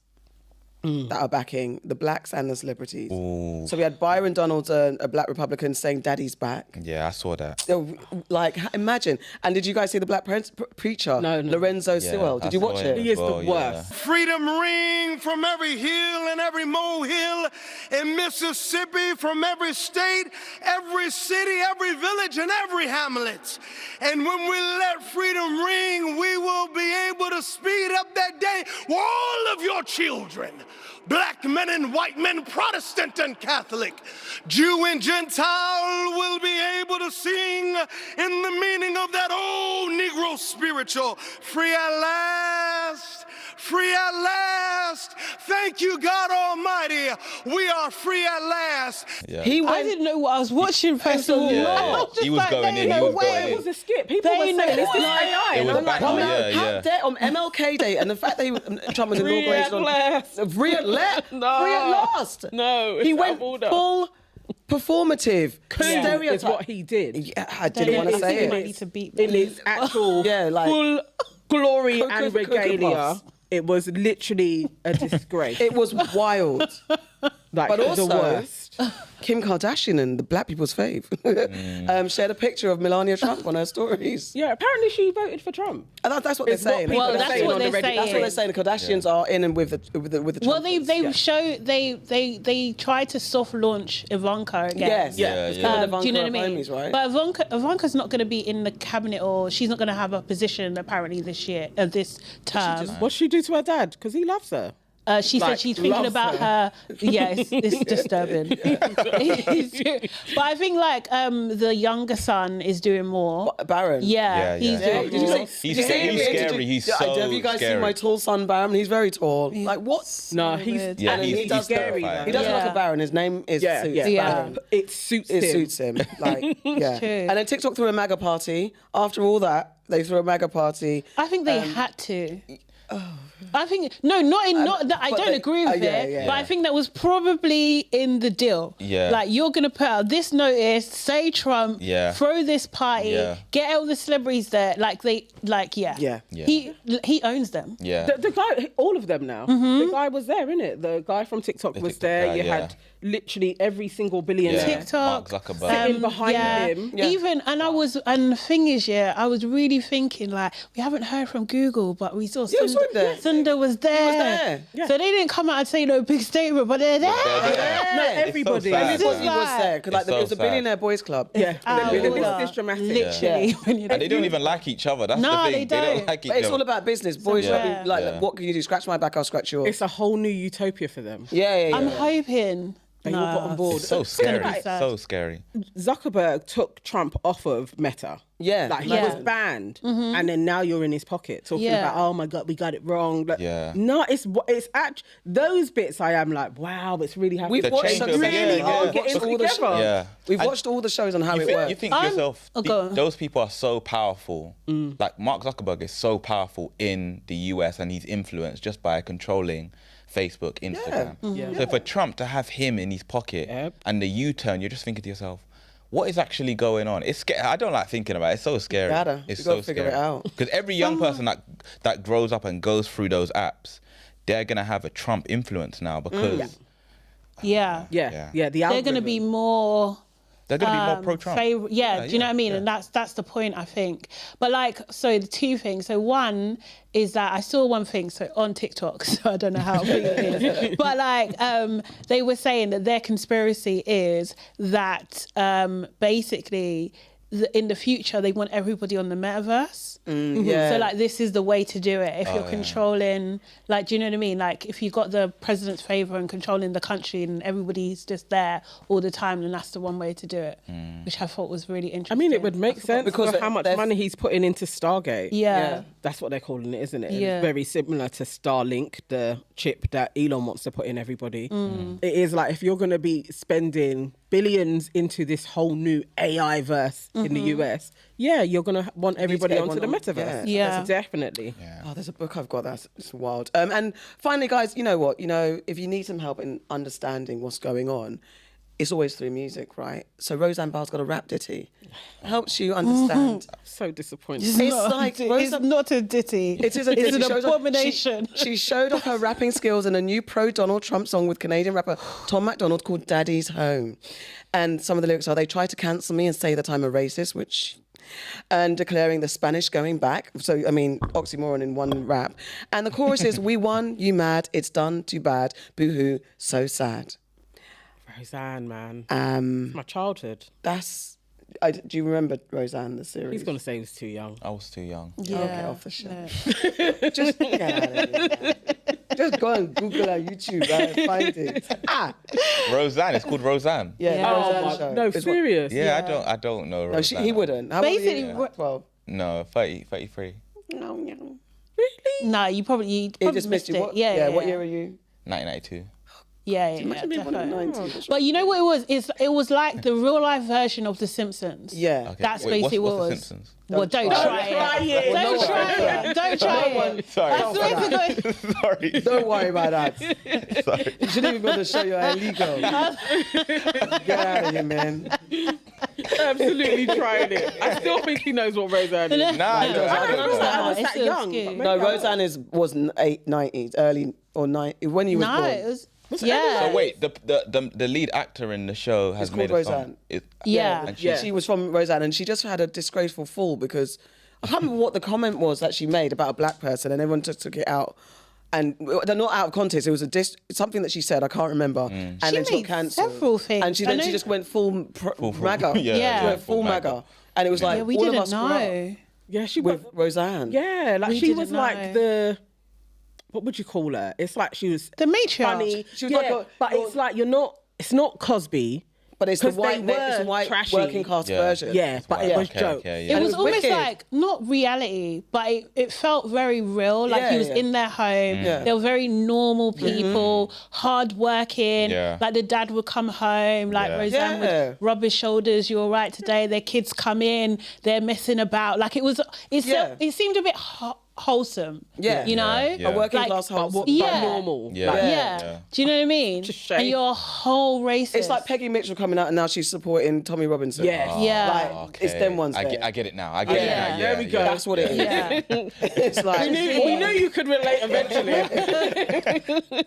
that are backing the blacks and the celebrities. So we had Byron Donalds, a black Republican, saying "Daddy's back." Yeah, I saw that. Like, imagine. And did you guys see the black preacher, Lorenzo Sewell? Did you watch it? He is the worst. Freedom ring from every hill and every molehill in Mississippi, from every state, every city, every village, and every hamlet. And when we let freedom ring, we will be able to speed up that day for all of your children. Black men and white men, Protestant and Catholic, Jew and Gentile will be able to sing in the meaning of that old Negro spiritual. Free at last, free at last. Thank you, God Almighty. We are free at last. I didn't know what I was watching, first of all. He was going in. It was a skip. People were saying this is AI. It was back How dare on MLK Day and the fact that Trump was inaugurated on free at last. No, he went full performative. Stereotype is what he did. Yeah, I didn't want to say it. In his actual full glory and regalia. It was literally a disgrace. It was wild. But also, the worst. Kim Kardashian and the black people's fave shared a picture of Melania Trump on her stories. Yeah, apparently she voted for Trump. And that's what they're saying. Well, that's what they're saying. That's what they're saying. The Kardashians are in and with the Trumpers. Well, they tried to soft launch Ivanka again. Do you know what I mean? Homies, right? But Ivanka's not going to be in the cabinet, or she's not going to have a position apparently this term. What'd she do to her dad? Because he loves her. She said she's thinking about her. Yeah, it's disturbing. But I think like the younger son is doing more. Baron. Yeah, he's doing more. He's scary. He's so scary. Have you guys seen my tall son, Baron? He's very tall. Like what? No, he's scary. He doesn't look like Baron. His name is Suits. It suits him. It suits him. Like And then TikTok threw a MAGA party. After all that, they threw a MAGA party. I think they had to. I think not that I don't agree with it, but I think that was probably in the deal. Yeah. Like, you're gonna put out this notice, say Trump, throw this party, get all the celebrities there. He owns them. Yeah. The guy, all of them now. The guy was there, innit? The guy from TikTok was there. Guy, you had literally every single billionaire. TikTok, Mark Zuckerberg. Sitting behind him. Even, and the thing is, I was really thinking, like, we haven't heard from Google, but we saw Sundar was there. Yeah. So they didn't come out and say no big statement, but they're there. No, everybody. Everybody was there. Because it was a billionaire boys club. Yeah. This is dramatic. Literally. And they don't even like each other. That's the thing. They don't like each But it's other. all about business. Boys should be like, what can you do? Scratch my back, I'll scratch yours. It's a whole new utopia for them. Yeah. I'm hoping. They all got on board. It's so scary. be sad. So scary. Zuckerberg took Trump off of Meta. Yeah. Like, he was banned. And then now you're in his pocket talking about, oh my God, we got it wrong. Like, no, it's actually, those bits I am like, wow, it's really happening. We've watched really are getting all the together. We've watched all the shows on how it works. You think to yourself, those people are so powerful. Like, Mark Zuckerberg is so powerful in the US, and he's influenced just by controlling Facebook, Instagram. So for Trump to have him in his pocket and the U-turn, you're just thinking to yourself, what is actually going on? It's scary. I don't like thinking about it. It's so scary. It's so figure it out. Because every young person that grows up and goes through those apps, they're going to have a Trump influence now because... They're going to be more... They're going to be more pro-Trump. do you know what I mean? And that's the point, I think. But like, so the two things. So one is that I saw one thing on TikTok, so I don't know how big it is. But like, they were saying that their conspiracy is that basically in the future they want everybody on the metaverse. So like, this is the way to do it. If you're controlling, like, do you know what I mean? Like, if you got the president's favor and controlling the country and everybody's just there all the time, then that's the one way to do it, which I thought was really interesting. I mean, it would make sense because of how much money he's putting into Stargate. Yeah. That's what they're calling it, isn't it? Yeah. It's very similar to Starlink, the chip that Elon wants to put in everybody. It is like, if you're going to be spending billions into this whole new AI verse in the US, you're going to want everybody onto the metaverse. Yeah. Definitely. Oh, there's a book I've got that's wild. And finally, guys, you know what? You know, if you need some help in understanding what's going on, it's always through music, right? So Roseanne Barr's got a rap ditty. Helps you understand. So disappointed. It's not a ditty. It is a ditty. It's an abomination. She showed off her rapping skills in a new pro-Donald Trump song with Canadian rapper Tom MacDonald called Daddy's Home. And some of the lyrics are, they try to cancel me and say that I'm a racist, and declaring the Spanish going back. So, I mean, oxymoron in one rap. And the chorus is, we won, you mad, it's done, too bad, boo-hoo, so sad. Roseanne, man. My childhood. Do you remember Roseanne, the series? He's going to say he was too young. I was too young. Yeah. Okay, off the show. Just get out of here. Just go and Google our YouTube and find it. Roseanne, it's called Roseanne. Roseanne show. No, serious. I don't know Roseanne. No, he wouldn't. How Basically, old are you? 12. No, 30, 33. No. Really? No, you probably just missed it. What year are you? 1992. Definitely. But you know what it was? It was like the real life version of The Simpsons. Yeah. Okay. That's basically what it was. The Simpsons? Well, don't try it. Don't try it. Don't try it. Sorry. I swear to God. Sorry. Don't worry about that. Sorry. You shouldn't even be able to show you're illegal. Get out of here, man. Absolutely tried it. I still think he knows what Roseanne is. Nah, I don't. I was that young. No, Roseanne was 90s, early or 90s, when you was born. It was. So wait, the lead actor in the show has made a song. Yeah. She was from Roseanne, and she just had a disgraceful fall because I can't remember what the comment was that she made about a black person, and everyone just took it out. And they're not out of context. It was something that she said. I can't remember. And then she got cancelled. Several things. And she just went full MAGA. Yeah. She went full MAGA. And it was like, we all didn't of us know. Yeah, she with Roseanne. Yeah, like We she didn't was know. like the... What would you call her? It's like she was... The matriarch. Funny. She was like but it's like you're not... It's not Cosby. But it's the 'Cause they white trashy. working class version. Yeah, but it was joke. It was almost wicked. like, not reality, but it felt very real. Like he was in their home. They were very normal people, hard-working. Like the dad would come home, like Roseanne would rub his shoulders, you all right today? Their kids come in, they're messing about. Like it seemed a bit wholesome. Yeah. You know? Yeah. A working Like, class household. But Yeah. normal. Yeah. Like, Yeah. Do you know what I mean? Just shame. And you're a whole racist. It's like Peggy Mitchell coming out and now she's supporting Tommy Robinson. Yes. Yeah. Like, it's them ones I there. get it now. I get it Yeah. now. There we go. That's what it is. Yeah. It's like, We knew you could relate eventually.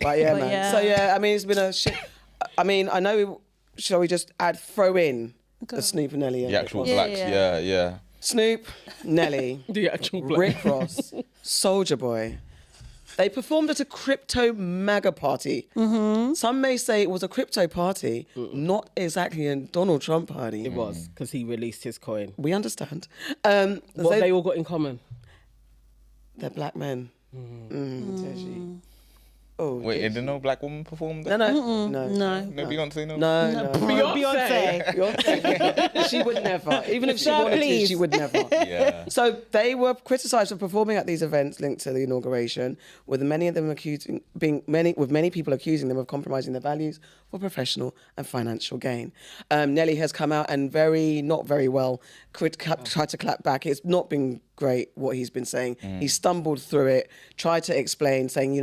but yeah, But man. yeah. So yeah, I mean, it's been a shit. I mean, I know. Shall we just throw in the Snoop and Nelly? The actual Yeah, blacks. yeah. Yeah. Snoop, Nelly, The actual black. Rick Ross, Soulja Boy. They performed at a crypto MAGA party. Mm-hmm. Some may say it was a crypto party, not exactly a Donald Trump party. It was, because he released his coin. We understand. What they all got in common? They're black men. Deji. Oh, Wait, did no black woman perform no, that? no, no, No. No Beyonce, no? no. Beyonce. Beyonce. She would never. Even if she No, wanted to, please. she would never. Yeah. So they were criticised for performing at these events linked to the inauguration, with many of them many people accusing them of compromising their values for professional and financial gain. Nelly has come out and not very well tried to clap back. It's not been great what he's been saying. He stumbled through it, tried to explain, saying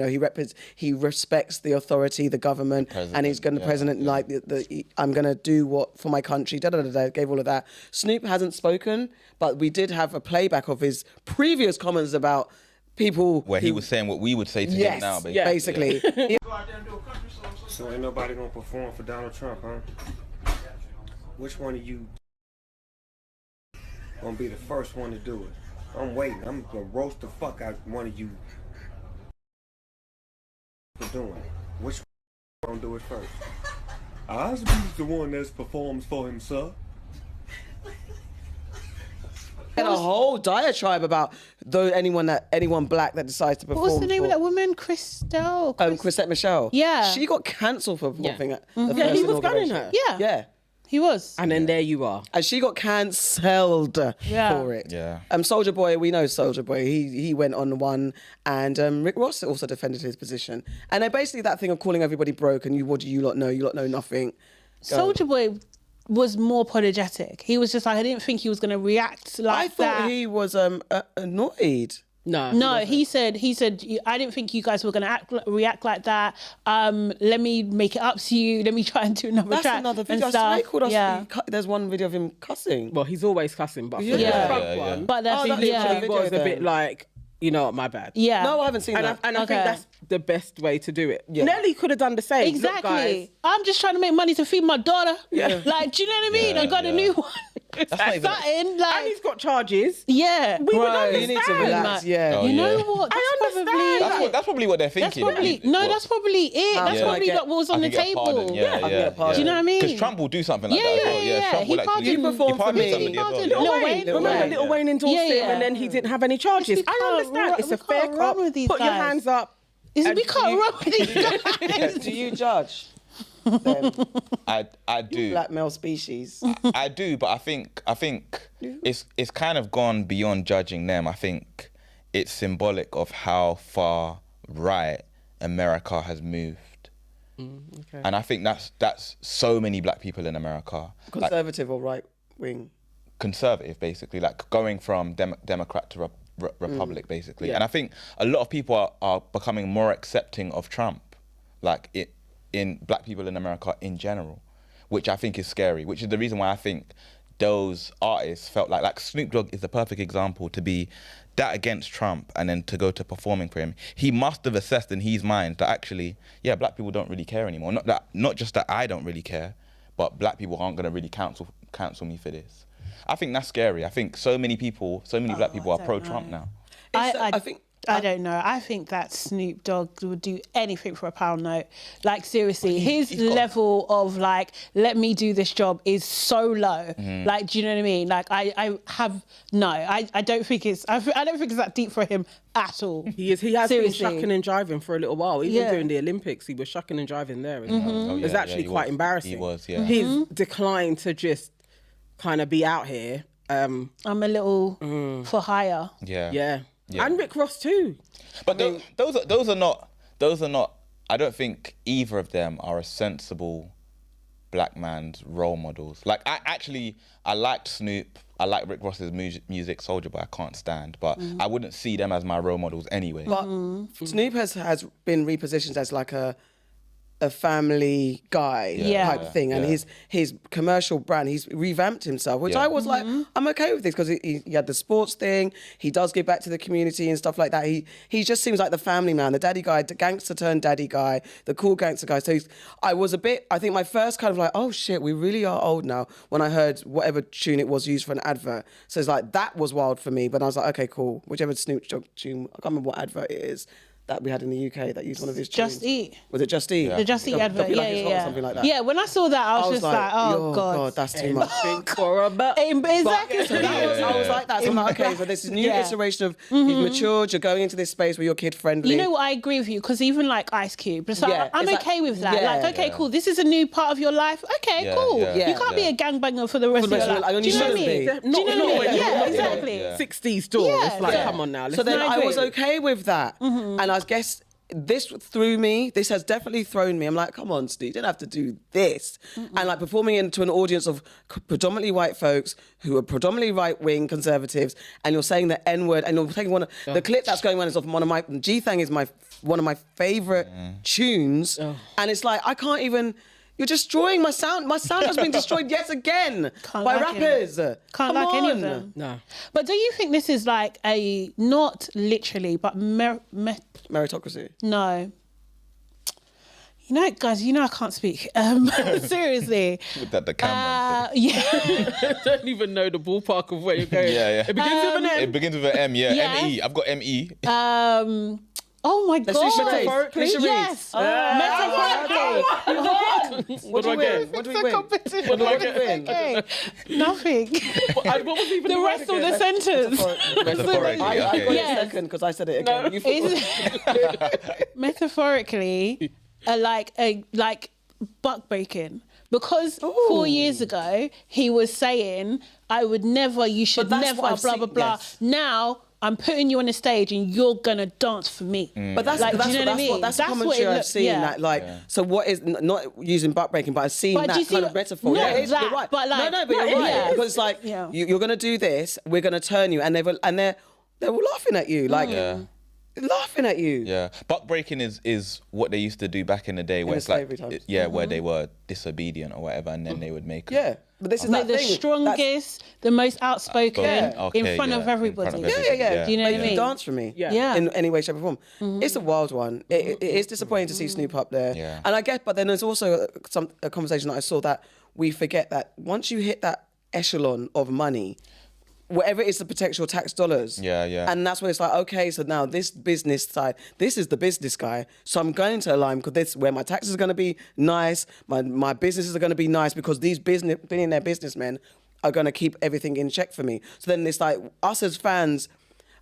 he respects the authority, the government, and he's going to I'm going to do what for my country. Gave all of that. Snoop hasn't spoken, but we did have a playback of his previous comments about people Where he was saying what we would say to him now, basically. So ain't nobody gonna perform for Donald Trump, huh? Which one of you gonna be the first one to do it? I'm waiting. I'm gonna roast the fuck out one of you for doing it. Which one gonna do it first? Osby's the one that performs for himself. And a whole diatribe about anyone black that decides to perform. What's the name of that woman? Chrisette Michelle. Yeah. She got cancelled for performing at the Yeah, first he was gunning inauguration. her. Yeah. Yeah. He was. And then there you are. And she got cancelled for it. Yeah. Soulja Boy, we know Soulja Boy. He went on one, and Rick Ross also defended his position. And then basically that thing of calling everybody broke and what do you lot know? You lot know nothing. Soulja Boy was more apologetic. He was just like, I didn't think he was going to react like that. I thought he was annoyed. No, he said, I didn't think you guys were going to react like that. Let me make it up to you. Let me try and do another That's track another and video. stuff. There's one video of him cussing. Well, he's always cussing, but for the Yeah. front Yeah, yeah. one, But that's, Oh, that's he yeah. literally was a video bit then. like, you know what, my bad. Yeah. No, I haven't seen And that. I think Okay. that's the best way to do it. Yeah. Nelly could have done the same. Look, Exactly. guys, I'm just trying to make money to feed my daughter. Yeah. Like, do you know what I mean? Yeah, I got a yeah. new one. That's not even- Something like, and he's got charges. yeah. We would Bro, you need to understand. relax. Yeah. Oh, You know yeah. what? I That's understand. probably. That's probably what they're thinking. That's probably it. That's Yeah. probably Yeah. what was on the table. Yeah. Do you know what I mean? Because Trump will do something like Yeah, that as yeah, well. yeah. Trump He will actually pardoned- You performed for pardoned me. somebody He as well. pardoned Lil Lil Wayne. Wayne. Remember Yeah. Lil Wayne endorsed Yeah, him yeah. and then he didn't have any charges. We I can't understand. run- It's we a fair can't run cop. with these Put your guys. hands up. We And can't you- run with these guys. Do you judge them, I do. black male species? I do, but I think it's kind of gone beyond judging them. I think it's symbolic of how far right America has moved. Okay. And I think that's so many black people in America. Like, Conservative or right wing? conservative, basically, like going from Democrat to Republic, basically. Yeah. And I think a lot of people are becoming more accepting of Trump, like in black people in America in general, which I think is scary, which is the reason why I think those artists felt like Snoop Dogg is the perfect example to be that against Trump and then to go to performing for him. He must have assessed in his mind that actually, yeah, black people don't really care anymore. Not just that I don't really care, but black people aren't going to really cancel me for this. I think that's scary. I think so many black people are pro-Trump now. I don't know. I think that Snoop Dogg would do anything for a pound note. Like, seriously, his level of, like, let me do this job is so low. Like, do you know what I mean? Like, I don't think it's that deep for him at all. He has been Seriously. shucking and driving for a little while. Even during the Olympics, he was shucking and driving there. As well. It was actually quite embarrassing. He was, yeah. He's declined to just kind of be out here. I'm a little for hire. Yeah. Yeah. And Rick Ross too. But those are not. I don't think either of them are a sensible black man's role models. Like I liked Snoop I like Rick Ross's music, Soulja Boy, I can't stand, but I wouldn't see them as my role models anyway. But Snoop has been repositioned as like a family guy type thing, and his commercial brand, he's revamped himself, which I was like, I'm okay with this, because he had the sports thing, he does give back to the community and stuff like that. He just seems like the family man, the daddy guy, the gangster turned daddy guy, the cool gangster guy. So I think my first kind of like, oh shit, we really are old now, when I heard whatever tune it was used for an advert. So it's like, that was wild for me, but I was like, okay, cool, whichever Snoop Dogg tune, I can't remember what advert it is that we had in the UK that used one of his tunes. Just Eat. Was it Just Eat? The Just Eat advert, yeah. Something like that. Yeah, when I saw that, I was just like, oh God. that's too much. Exactly. So I was like that. So I'm like, okay, so this is a new iteration of you've matured, you're going into this space where you're kid friendly. You know what, I agree with you, because even like Ice Cube, so I'm okay with that. Yeah. Like, okay, cool, this is a new part of your life. Okay, cool. You can't be a gangbanger for the rest of your life. Do you know what I mean? Do you know what I mean? Yeah, exactly. 60s door. It's like, come on now. So then I was okay with that. And I guess this has definitely thrown me. I'm like, come on, Steve, you didn't have to do this. And like performing into an audience of predominantly white folks who are predominantly right-wing conservatives, and you're saying the N-word, and you're taking the clip that's going on is of one of my, G-Thang is one of my favourite tunes. And it's like, I can't even, you're destroying my sound. My sound has been destroyed yet again by rappers. Can't like any of them. No. But do you think this is like a, not literally, but meritocracy? No. You know, guys, I can't speak. Seriously. With the camera. Yeah. I don't even know the ballpark of where you're going. Yeah. It begins with an M. It begins with an M, yeah. Yeah. M-E. I've got M-E. Oh my Let's God. do charades. Yes. Metaphorically. What do we win? What do we win? What do I win? Okay. Nothing. What was even The rest of the sentence. Metaphorically, I got okay. it second because I said it again. You Metaphorically, like buck breaking. Because 4 years ago, he was saying, you should never, blah, blah, blah. Yes. Now, I'm putting you on the stage and you're gonna dance for me. But that's the commentary I've seen. So what is, not using butt breaking, but I've seen that kind of metaphor. Not You're that, right. but like, but you're right. Because it's like, you're going to do this, we're going to turn you, and they're all laughing at you. Like, laughing at you. Yeah, buck breaking is what they used to do back in the day, where it's like, where they were disobedient or whatever, and then they would make but this is like the strongest, the most outspoken in front of everybody. Yeah. Do you know what I mean? Dance for me. Yeah. In any way, shape, or form. It's a wild one. It is disappointing to see Snoop up there. Yeah. And I guess, but then there's also a conversation that I saw that we forget that once you hit that echelon of money, whatever it is to protect your tax dollars. Yeah. And that's when it's like, okay, so now this business side, this is the business guy. So I'm going to align because this is where my taxes are going to be nice, my businesses are going to be nice because these billionaire businessmen are going to keep everything in check for me. So then it's like, us as fans,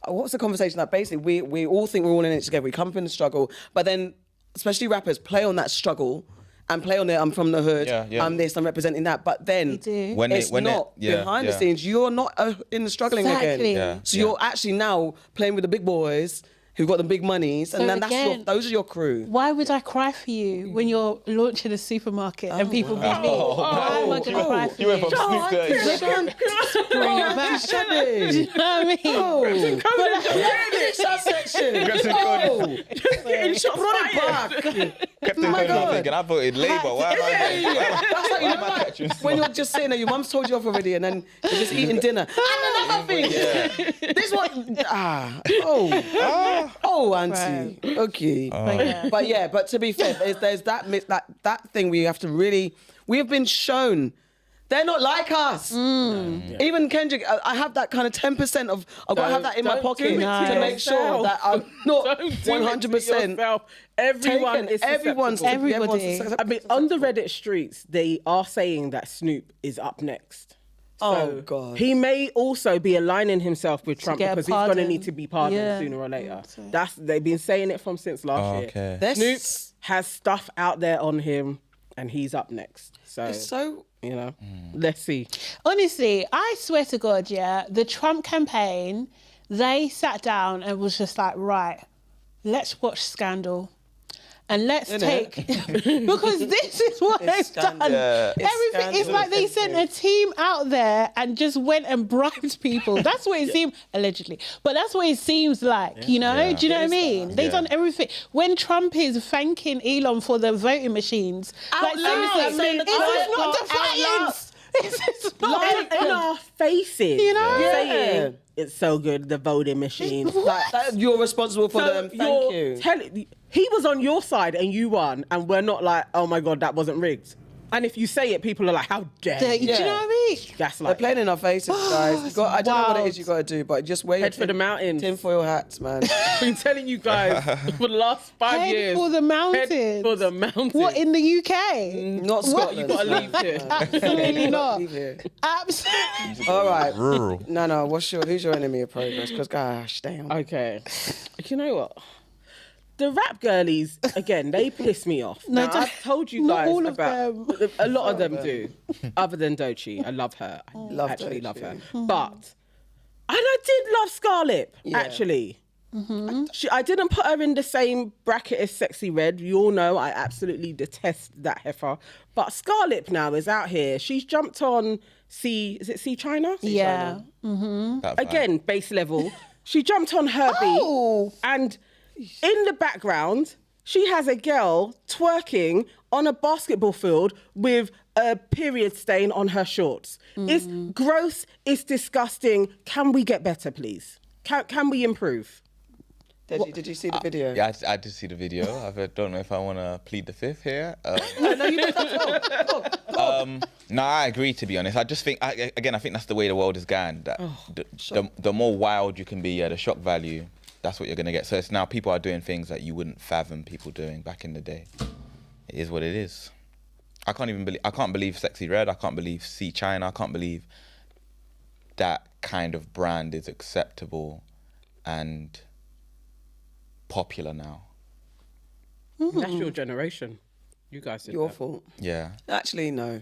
what's the conversation that basically we all think we're all in it together, we come up in the struggle, but then especially rappers play on that struggle and play on it, I'm from the hood, I'm this, I'm representing that. But then behind the scenes, you're not in the struggling again. Yeah. So you're actually now playing with the big boys who've got the big monies, and then those are your crew. Why would I cry for you when you're launching a supermarket and people be me? Why am I going to cry for you? You went from Snoop Do you know what I mean? I voted Labour. Why am I catching? When you're just sitting there, your mum's told you off already, and then you're just eating dinner. And another thing. This one. Auntie. Right. Okay. But to be fair, there's that thing where you have to really. We have been shown. They're not like us. Even Kendrick, I have that kind of 10% of, I've got to have that in my pocket to make sure that I'm not 100%. Everyone's. I mean, on the Reddit streets, they are saying that Snoop is up next. So God. He may also be aligning himself with Trump because he's going to need to be pardoned sooner or later. They've been saying it from since last year. Snoop has stuff out there on him, and he's up next. So let's see. Honestly, I swear to God, the Trump campaign, they sat down and was just like, right, let's watch Scandal. and let's take because this is what It's they've done. scandal. It's Everything. It's scandal. like they sent a team out there and just went and bribed people. That's what it seemed allegedly, but that's what it seems like. You know? Yeah. Do you know what I mean? They've done everything. When Trump is thanking Elon for the voting machines, like seriously, saying the is this not quiet part out defiance? Is this not Like in our faces, You know? saying it's so good, the voting machines. Like, You're responsible for them. Thank you. He was on your side and you won, and we're not like, oh my God, that wasn't rigged. And if you say it, people are like, how dare Do you? you know what I mean? That's They're like playing in our faces, guys. I don't know what it wild. is you got to do, but just wear Head for the mountains. tinfoil hats, man. I've been telling you guys for the last 5 Head years. for the mountains. Head for the mountains. What in the UK? Not Scotland. You gotta leave here. Absolutely not. Leave here. Absolutely. All right. Rural. No. Who's your enemy of progress? Because gosh, damn. Okay. You know what? The rap girlies, again, they piss me off. No, Now, I've told you not guys all of about them. a lot of them do, other than Doechii. I love her. I Love actually Doechii. love her. But, and I did love Scarlett, Yeah. actually. I didn't put her in the same bracket as Sexy Red. You all know I absolutely detest that heifer. But Scarlett now is out here. She's jumped on is it C China? Yeah. Again, base level. She jumped on Herbie, and in the background, she has a girl twerking on a basketball field with a period stain on her shorts. It's gross. It's disgusting. Can we get better, please? Can we improve? Deji, did you see the video? Yeah, I did see the video. I don't know if I want to plead the fifth here. No, you don't. No, I agree, to be honest. I just think, I think that's the way the world is going. That the more wild you can be, the shock value, that's what you're going to get. So it's now people are doing things that you wouldn't fathom people doing back in the day. It is what it is. I can't believe Sexy Red. I can't believe C China. I can't believe that kind of brand is acceptable and popular now. That's your generation. You guys did Your that. fault. Yeah. Actually, no.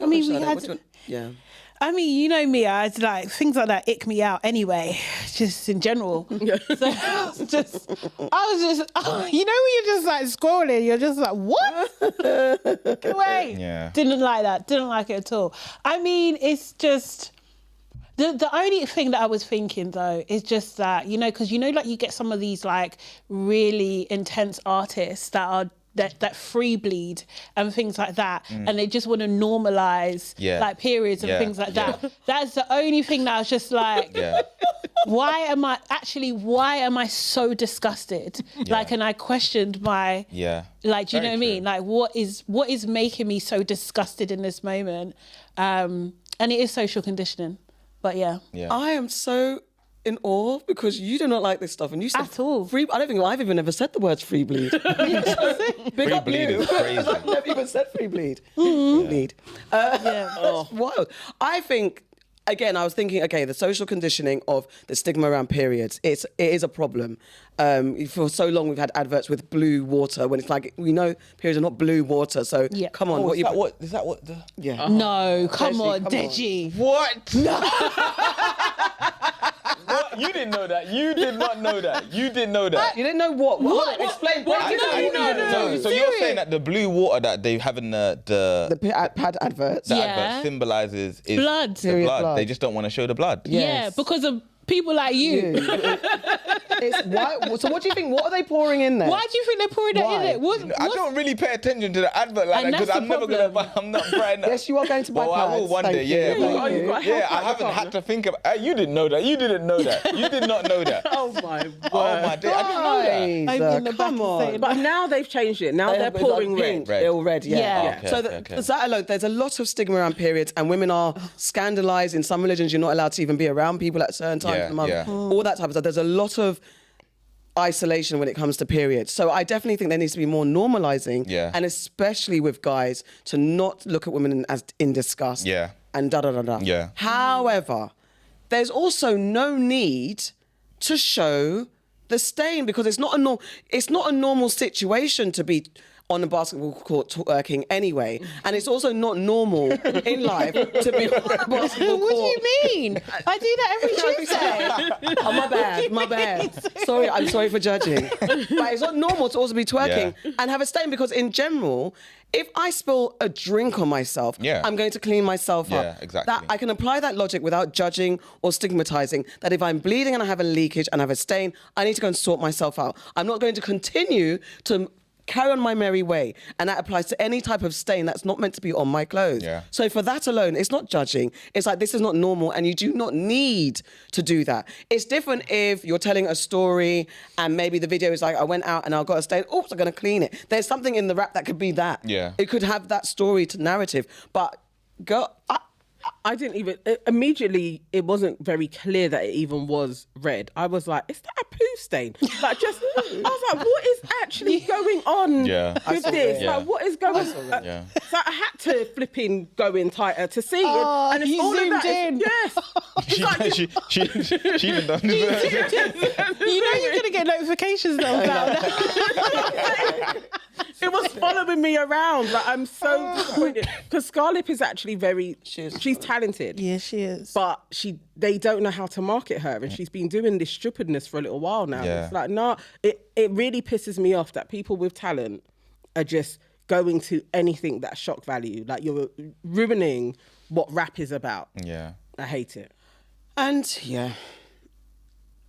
I mean, we Sade, had. what do you want- Yeah. I mean, you know me. I was like things like that ick me out anyway, just in general. So I was just, you know, when you're just like scrolling, you're just like, what? Get away. Yeah. Didn't like that. Didn't like it at all. I mean, it's just. The only thing that I was thinking though is just that, you know, because you know, like you get some of these like really intense artists that are that free bleed and things like that, and they just want to normalize like periods and things like that. That's the only thing that I was just like, why am I so disgusted? Like, and I questioned my like, do you know what I mean? Like, what is making me so disgusted in this moment? And it is social conditioning. But yeah. I am so in awe because you do not like this stuff, and you said At all. free. I don't think I've even ever said the words free bleed. Big Free up bleed you. is crazy. I've never even said free bleed. Bleed. That's wild. I think. Again, I was thinking, okay, the social conditioning of the stigma around periods, it is a problem. For so long, we've had adverts with blue water when it's like, we know periods are not blue water. So come on. Is that what the... Yeah. No, come Deji, on, come Deji. What? What? You didn't know that. You did not know that. You didn't know that. You didn't know what? What? Explain. What? No. So you're saying that the blue water that they have in the Pad adverts. advert symbolizes is Blood. the Period blood. blood. They just don't want to show the blood. Yeah, because of people like you. It's why, so what do you think? What are they pouring in there? Why do you think they're pouring that in it? I don't really pay attention to the advert like And that because that's I'm the never gonna buy. problem. I'm not buying that. Yes, you are going to buy Well, I will pads. one Thank day. you. Yeah, Thank but you. I haven't had to think about. You didn't know that. You didn't know that. You did not know that. Oh my word. Oh my day! I didn't know that. Guys, I'm in the back come on. saying- But now they've changed it. Now they're pouring red. Red. All red, yeah. Yeah. Okay, So okay. that alone, there's a lot of stigma around periods, and women are scandalised. In some religions, you're not allowed to even be around people at certain times of the month. Yeah. All that type of stuff. There's a lot of isolation when it comes to periods. So I definitely think there needs to be more normalising, and especially with guys, to not look at women as in disgust. Yeah. And da-da-da-da. Yeah. However, there's also no need to show the stain because it's not a normal situation to be on the basketball court twerking anyway. And it's also not normal in life to be on a basketball What court. do you mean? I do that every Tuesday. Oh, my bad. Sorry, I'm sorry for judging. But it's not normal to also be twerking and have a stain, because in general, if I spill a drink on myself, I'm going to clean myself up. Yeah, exactly. That, I can apply that logic without judging or stigmatizing, that if I'm bleeding and I have a leakage and I have a stain, I need to go and sort myself out. I'm not going to continue to carry on my merry way. And that applies to any type of stain that's not meant to be on my clothes. Yeah. So for that alone, it's not judging. It's like, this is not normal, and you do not need to do that. It's different if you're telling a story and maybe the video is like, I went out and I got a stain, oops, I'm going to clean it. There's something in the rap that could be that. Yeah. It could have that story to narrative. But girl, I didn't even immediately. It wasn't very clear that it even was red. I was like, "Is that a poo stain?" Like, just I was like, "What is actually going on with this? Like, what is going on?" So I had to flipping go in tighter to see. Oh, and it's you all of zoomed that. in. Yes. It's like, she even done this. You know you're gonna get notifications though about that. it was following me around. Like, I'm so disappointed, because Scarlett is actually she's talented. Yeah, she is. But they don't know how to market her, and she's been doing this stupidness for a little while now. Yeah. It's like, no, it really pisses me off that people with talent are just going to anything that's shock value. Like, you're ruining what rap is about. Yeah. I hate it. and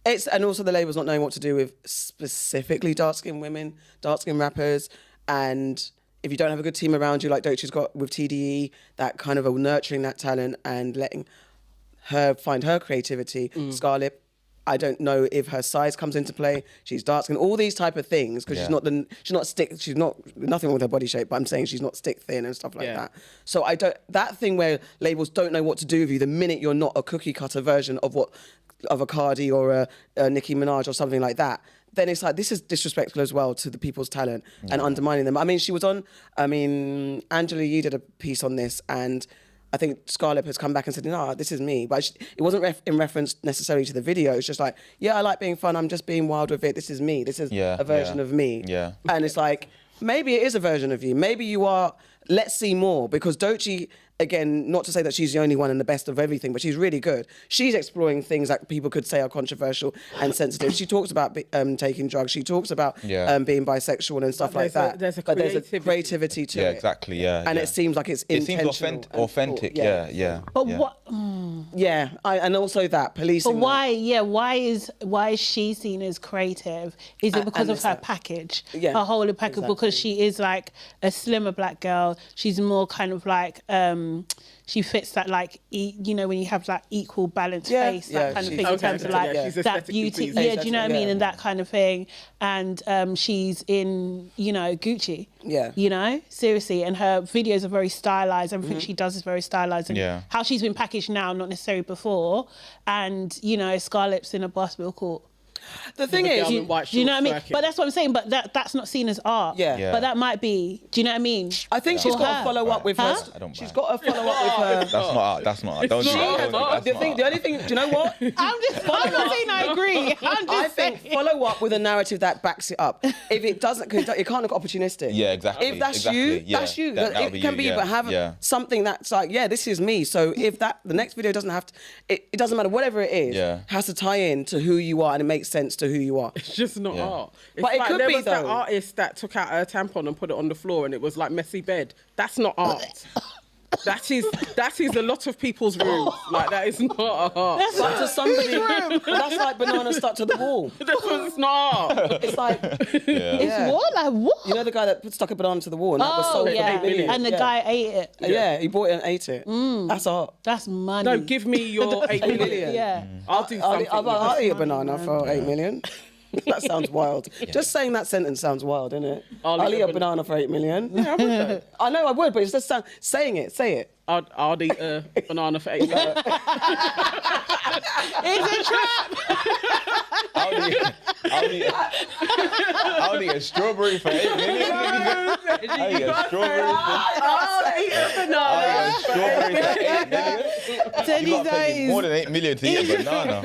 and also the label's not knowing what to do with specifically dark-skinned women, dark-skinned rappers, and if you don't have a good team around you, like Dochi's got with TDE, that kind of nurturing that talent and letting her find her creativity. Scarlett, I don't know if her size comes into play. She's dark-skinned, all these type of things, because she's not nothing wrong with her body shape, but I'm saying she's not stick thin and stuff like that. So that thing where labels don't know what to do with you the minute you're not a cookie cutter version of a Cardi or a Nicki Minaj or something like that, then it's like, this is disrespectful as well to the people's talent and undermining them. I mean, Angela Yee did a piece on this, and I think Scarlett has come back and said, no, this is me. But it wasn't in reference necessarily to the video. It's just like, yeah, I like being fun. I'm just being wild with it. This is me. This is a version of me. Yeah. And it's like, maybe it is a version of you. Maybe you are, let's see more. Because Dochi, again, not to say that she's the only one and the best of everything, but she's really good. She's exploring things that people could say are controversial and sensitive. She talks about taking drugs. She talks about being bisexual and stuff like that. There's a creativity to it. Yeah, exactly. Yeah. And it seems like it's intentional. It seems authentic. Yeah. But what? Yeah, and also that policing. But why? Yeah, why is she seen as creative? Is it because of her package? Yeah, her whole package, exactly. because she is like a slimmer black girl. She's more kind of like she fits that, like, when you have that equal balanced face, that kind of thing, in terms of like that beauty. Yeah, do you know what I mean? And that kind of thing. And she's in, Gucci. Yeah. Seriously. And her videos are very stylized. Everything she does is very stylized. And how she's been packaged now, not necessarily before. And, Scarlett's in a basketball court. The thing is, do you know what I mean? But that's what I'm saying. But that's not seen as art. Yeah. But that might be. Do you know what I mean? I think she's got to follow up with her. She's got to follow up with her. That's not art. That's not art. Don't do that. The only thing, do you know what? I'm not saying I agree. I think follow up with a narrative that backs it up. If it doesn't, because it can't look opportunistic. Yeah, exactly. If that's you, that's you. It can be, but have something that's like, this is me. So if the next video doesn't have to, it doesn't matter, whatever it is, has to tie in to who you are and it makes sense to who you are. It's just not art. It's but it like, could there be, was though. that artist that took out her tampon and put it on the floor, and it was like messy bed. That's not art. That is a lot of people's rooms. Like, that is not art. But to somebody, that's like banana stuck to the wall. It's not art. It's like, It's what? Like what? You know the guy that stuck a banana to the wall and that was sold for $8 million? And the guy ate it. Yeah, he bought it and ate it. That's art. That's money. No, give me your $8 million. Yeah. I'll do something. I'll eat a banana for $8 million. That sounds wild. Just saying that sentence sounds wild, isn't it? I'll eat a banana for $8 million. Yeah, I would. I know I would, but it's just saying it. Say it. I'll eat a banana for $8 million. It's a trap. I'll eat a strawberry for $8 million. I'll eat a strawberry for $8 million. You gotta pay me more than $8 million to eat a banana.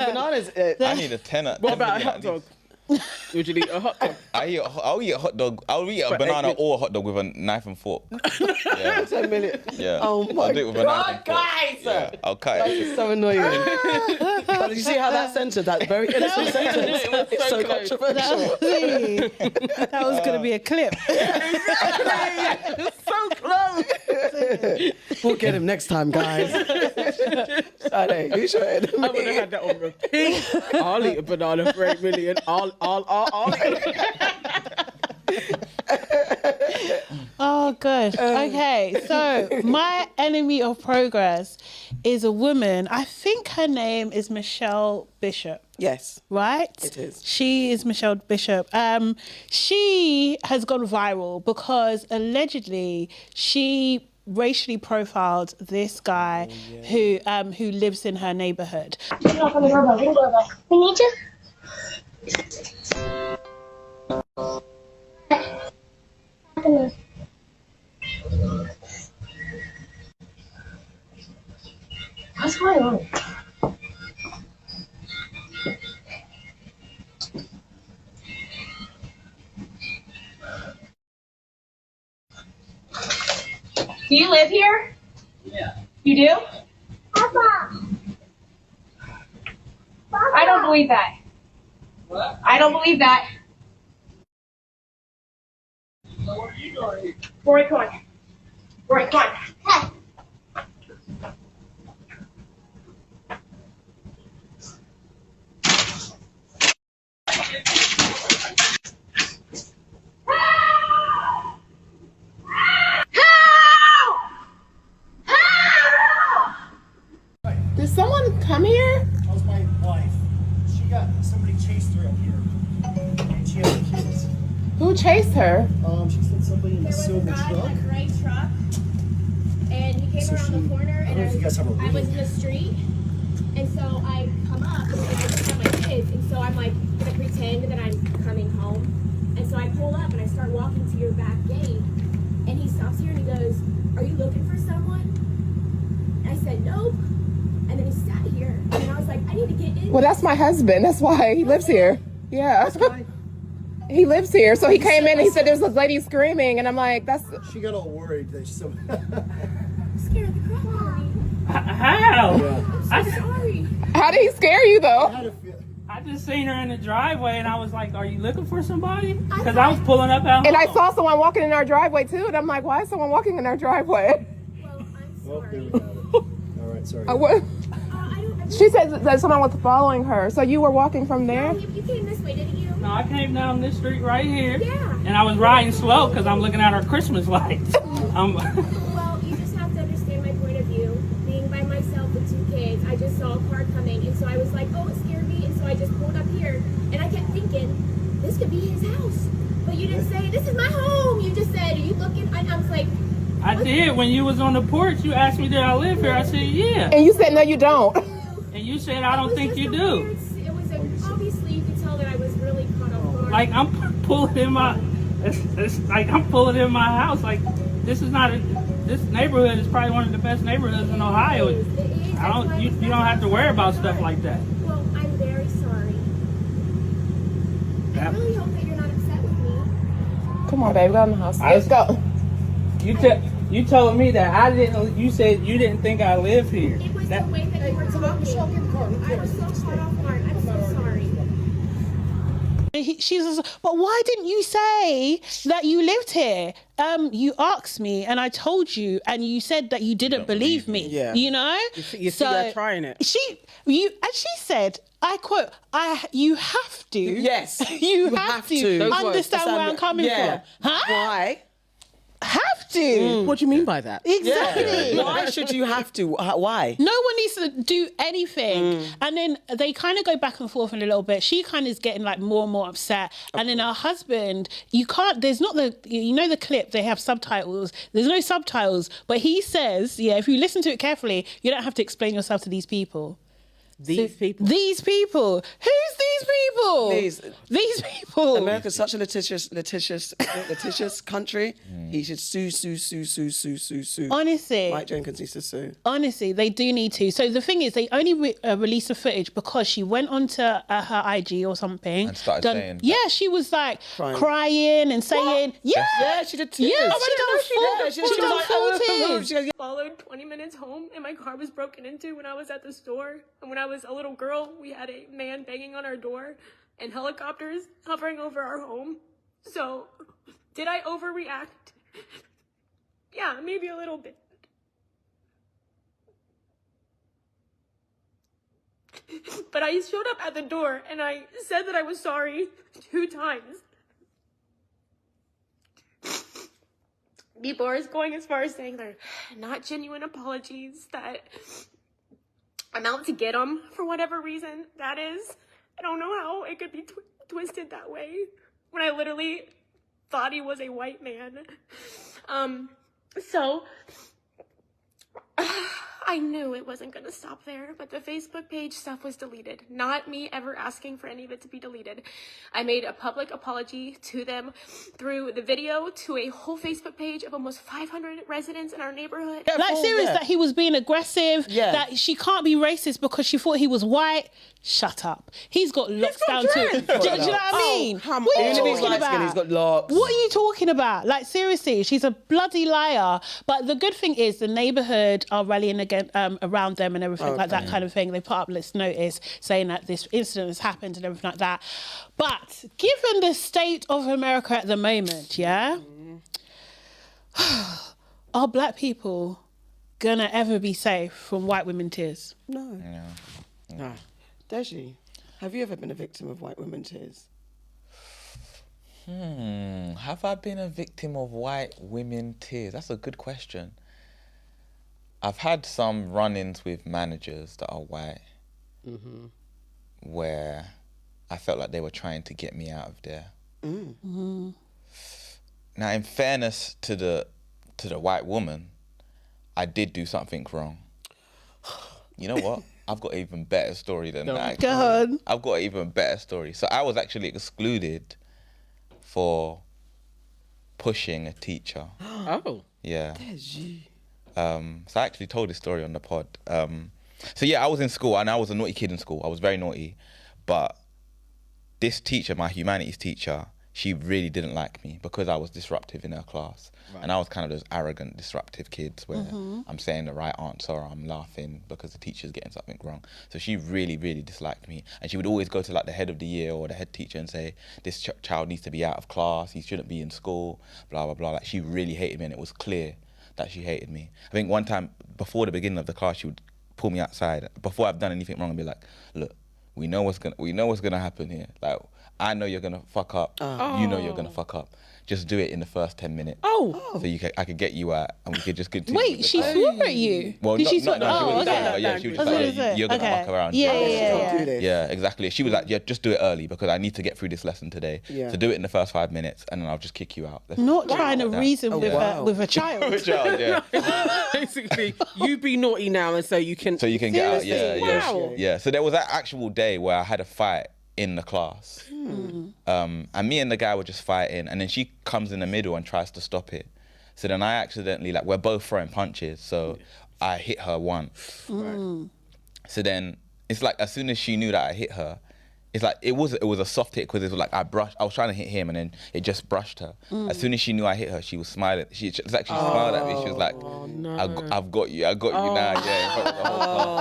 Bananas. I need a tenner. What about a hot dog? Would you eat a hot dog? I'll eat a hot dog. I'll eat a But banana egg- or a hot dog with a knife and fork. Yeah. 10 minutes. Yeah. Oh my I'll do it with a knife and God, fork. guys! Yeah. I'll cut That it. is so annoying. But did you see how that sentence, that very innocent sentence, it's so close. controversial. That was going to be a clip. So close. We'll get him next time, guys. Sade, you should. I would have had that on repeat. I'll eat a banana for 8 million. I'll eat it. Oh, gosh. Okay, so my enemy of progress is a woman. I think her name is Michelle Bishop. Yes. Right? It is. She is Michelle Bishop. She has gone viral because allegedly she racially profiled this guy who lives in her neighborhood. Knock on the doorbell. Ring doorbell. We need you. What's going on? Do you live here? Yeah. You do? Papa. I don't believe that. What? I don't believe that. So what are you doing? Rory, come on. Rory, come on. Hey. Did someone come here? That was my wife. Somebody chased her up here. And she had kids. Who chased her? She said somebody in a silver truck. Gray truck, and he came So around the corner, I don't know if you guys have a I was reading. in the street, and so I come up, and I just have my kids, and so I'm like gonna pretend that I'm coming home, and so I pull up and I start walking to your back gate, and he stops here and he goes, "Are you looking for someone?" And I said, "Nope," and then he sat here, and I was like, "I need to get in." Well, that's my husband. That's why he lives here. Yeah. He lives here. So he came in and he said there's a lady screaming, and I'm like, that's. She got all worried that some. Scared the crap out of me. How? I'm so sorry. How did he scare you though? I just seen her in the driveway and I was like, are you looking for somebody? Because I was pulling up out And I home. saw someone walking in our driveway too, and I'm like, why is someone walking in our driveway? Well, I'm Well, there sorry. we got it. All right, sorry. What? She said that someone was following her. So you were walking from there? You came this way, didn't you? No, I came down this street right here. Yeah. And I was riding slow because I'm looking at our Christmas lights. Well, you just have to understand my point of view. Being by myself with 2 kids, I just saw a car coming, and so I was like, oh, it scared me, and so I just pulled up here, and I kept thinking, this could be his house. But you didn't say, this is my home. You just said, are you looking? And I was like, I did. When you was on the porch, you asked me, did I live here? I said, yeah. And you said, no, you don't. And you said, I don't think you do. it was obviously you could tell that I was really caught off guard. Like I'm pulling in my, it's like I'm pulling in my house. Like this is not, this neighborhood is probably one of the best neighborhoods in Ohio. I don't, you don't have to worry about stuff like that. Well, I'm very sorry. I really hope that you're not upset with me. Come on, baby, go in the house. Let's go. You told me that I didn't. You said you didn't think I live here. It was the way that you were talking. I was so caught off guard. I'm so sorry. She says, but why didn't you say that you lived here? You asked me and I told you, and you said that you didn't believe me. Yeah. You know? You see her trying it. She said, I quote, you have to. Yes. You have to Those words. understand where I'm coming from. Huh? Why? Have to. What do you mean by that? Exactly. Why should you have to? Why? No one needs to do anything. And then they kind of go back and forth in a little bit. She kind of is getting like more and more upset. And then her husband, there's not the clip, they have subtitles. There's no subtitles. But he says, if you listen to it carefully, you don't have to explain yourself to these people. These people. These people. Who's these people. Please. These people. America's such a litigious country. He should sue. Honestly. Mike Jenkins needs to sue. Honestly, they do need to. So the thing is, they only released the footage because she went onto her IG or something. And started saying... Yeah, she was like crying and saying... Yeah, she did tears. Yeah, she done full Followed 20 minutes home, and my car was broken into when I was at the store. And when I was a little girl, we had a man banging on our door and helicopters hovering over our home. So, did I overreact? Yeah, maybe a little bit. But I showed up at the door and I said that I was sorry 2 times. People are going as far as saying they're not genuine apologies, that I'm out to get them for whatever reason that is. I don't know how it could be twisted that way when I literally thought he was a white man. So I knew it wasn't going to stop there, but the Facebook page stuff was deleted. Not me ever asking for any of it to be deleted. I made a public apology to them through the video to a whole Facebook page of almost 500 residents in our neighborhood. Yeah, like, serious, that he was being aggressive, that she can't be racist because she thought he was white. Shut up. He's got locks down too. Do you know what I mean? What are you talking about? He's got locks. What are you talking about? Like, seriously, she's a bloody liar. But the good thing is the neighbourhood are rallying again around them and everything like that kind of thing. They put up this notice saying that this incident has happened and everything like that. But given the state of America at the moment, are black people gonna ever be safe from white women tears? No. No. Deji, have you ever been a victim of white women tears? Have I been a victim of white women tears? That's a good question. I've had some run-ins with managers that are white where I felt like they were trying to get me out of there. Now, in fairness to the white woman, I did do something wrong. You know what? I've got an even better story than that. God. I've got an even better story. So I was actually excluded for pushing a teacher. Oh. Yeah. So I actually told this story on the pod. So yeah, I was in school and I was a naughty kid in school. I was very naughty. But this teacher, my humanities teacher, she really didn't like me because I was disruptive in her class. Right. And I was kind of those arrogant, disruptive kids where I'm saying the right answer or I'm laughing because the teacher's getting something wrong. So she really, really disliked me. And she would always go to like the head of the year or the head teacher and say, this child needs to be out of class, he shouldn't be in school, blah, blah, blah. Like, she really hated me and it was clear that she hated me. I think one time before the beginning of the class, she would pull me outside before I've done anything wrong and be like, look, we know what's gonna happen here. Like, I know you're gonna fuck up. You know you're gonna fuck up. Just do it in the first 10 minutes. So I could get you out and we could just continue. Wait, she swore at you? Well, Did she swore? no, she was just like, you're gonna fuck around. Yeah, exactly. She was like, yeah, just do it early because I need to get through this lesson today. So do it in the first 5 minutes and then I'll just kick you out. Not trying to reason with a child. With a child, yeah. Basically, you be naughty now and so you can get out. Yeah. So there was that actual day where I had a fight in the class. And me and the guy were just fighting and then she comes in the middle and tries to stop it. So then I accidentally, like, we're both throwing punches, so I hit her once. So then it's like as soon as she knew that I hit her, it's like it was a soft hit because it was like I was trying to hit him and then it just brushed her. As soon as she knew I hit her, she was smiling. She smiled at me. She was like, I've got you now, in front of the whole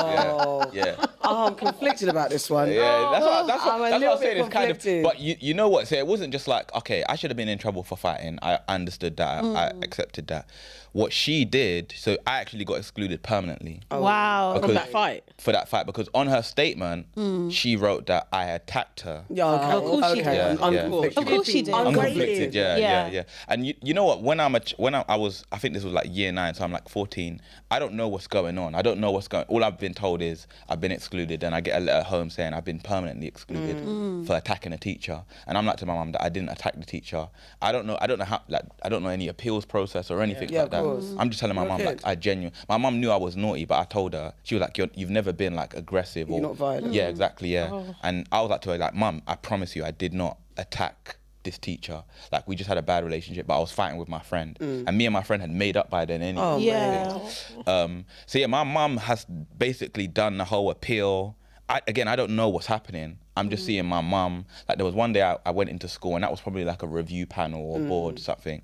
class. Yeah. Oh, I'm conflicted about this one. Yeah, that's what I was saying. It's kind of, but you know what? So it wasn't just like, okay, I should have been in trouble for fighting. I understood that. I accepted that. What she did, so I actually got excluded permanently. Wow. From that fight? For that fight, because on her statement, she wrote that I attacked her. Yeah, okay. Of course she did. Of course she did. Unconflicted, yeah. And you know what? When I think this was like year 9, so I'm like 14. I don't know what's going on. All I've been told is I've been excluded, and I get a letter home saying I've been permanently excluded for attacking a teacher. And I'm like to my mum that I didn't attack the teacher. I don't know how, like, I don't know any appeals process or anything like that. I'm just telling my mum, like, my mum knew I was naughty, but I told her, she was like, you've never been like aggressive or not violent. Yeah, exactly, yeah. And I was like to her, like, Mum, I promise you, I did not attack this teacher. Like, we just had a bad relationship, but I was fighting with my friend. And me and my friend had made up by then anyway. Oh, Yeah. So yeah, my mum has basically done the whole appeal. I don't know what's happening. I'm just seeing my mum. Like, there was one day I went into school, and that was probably like a review panel or board, something.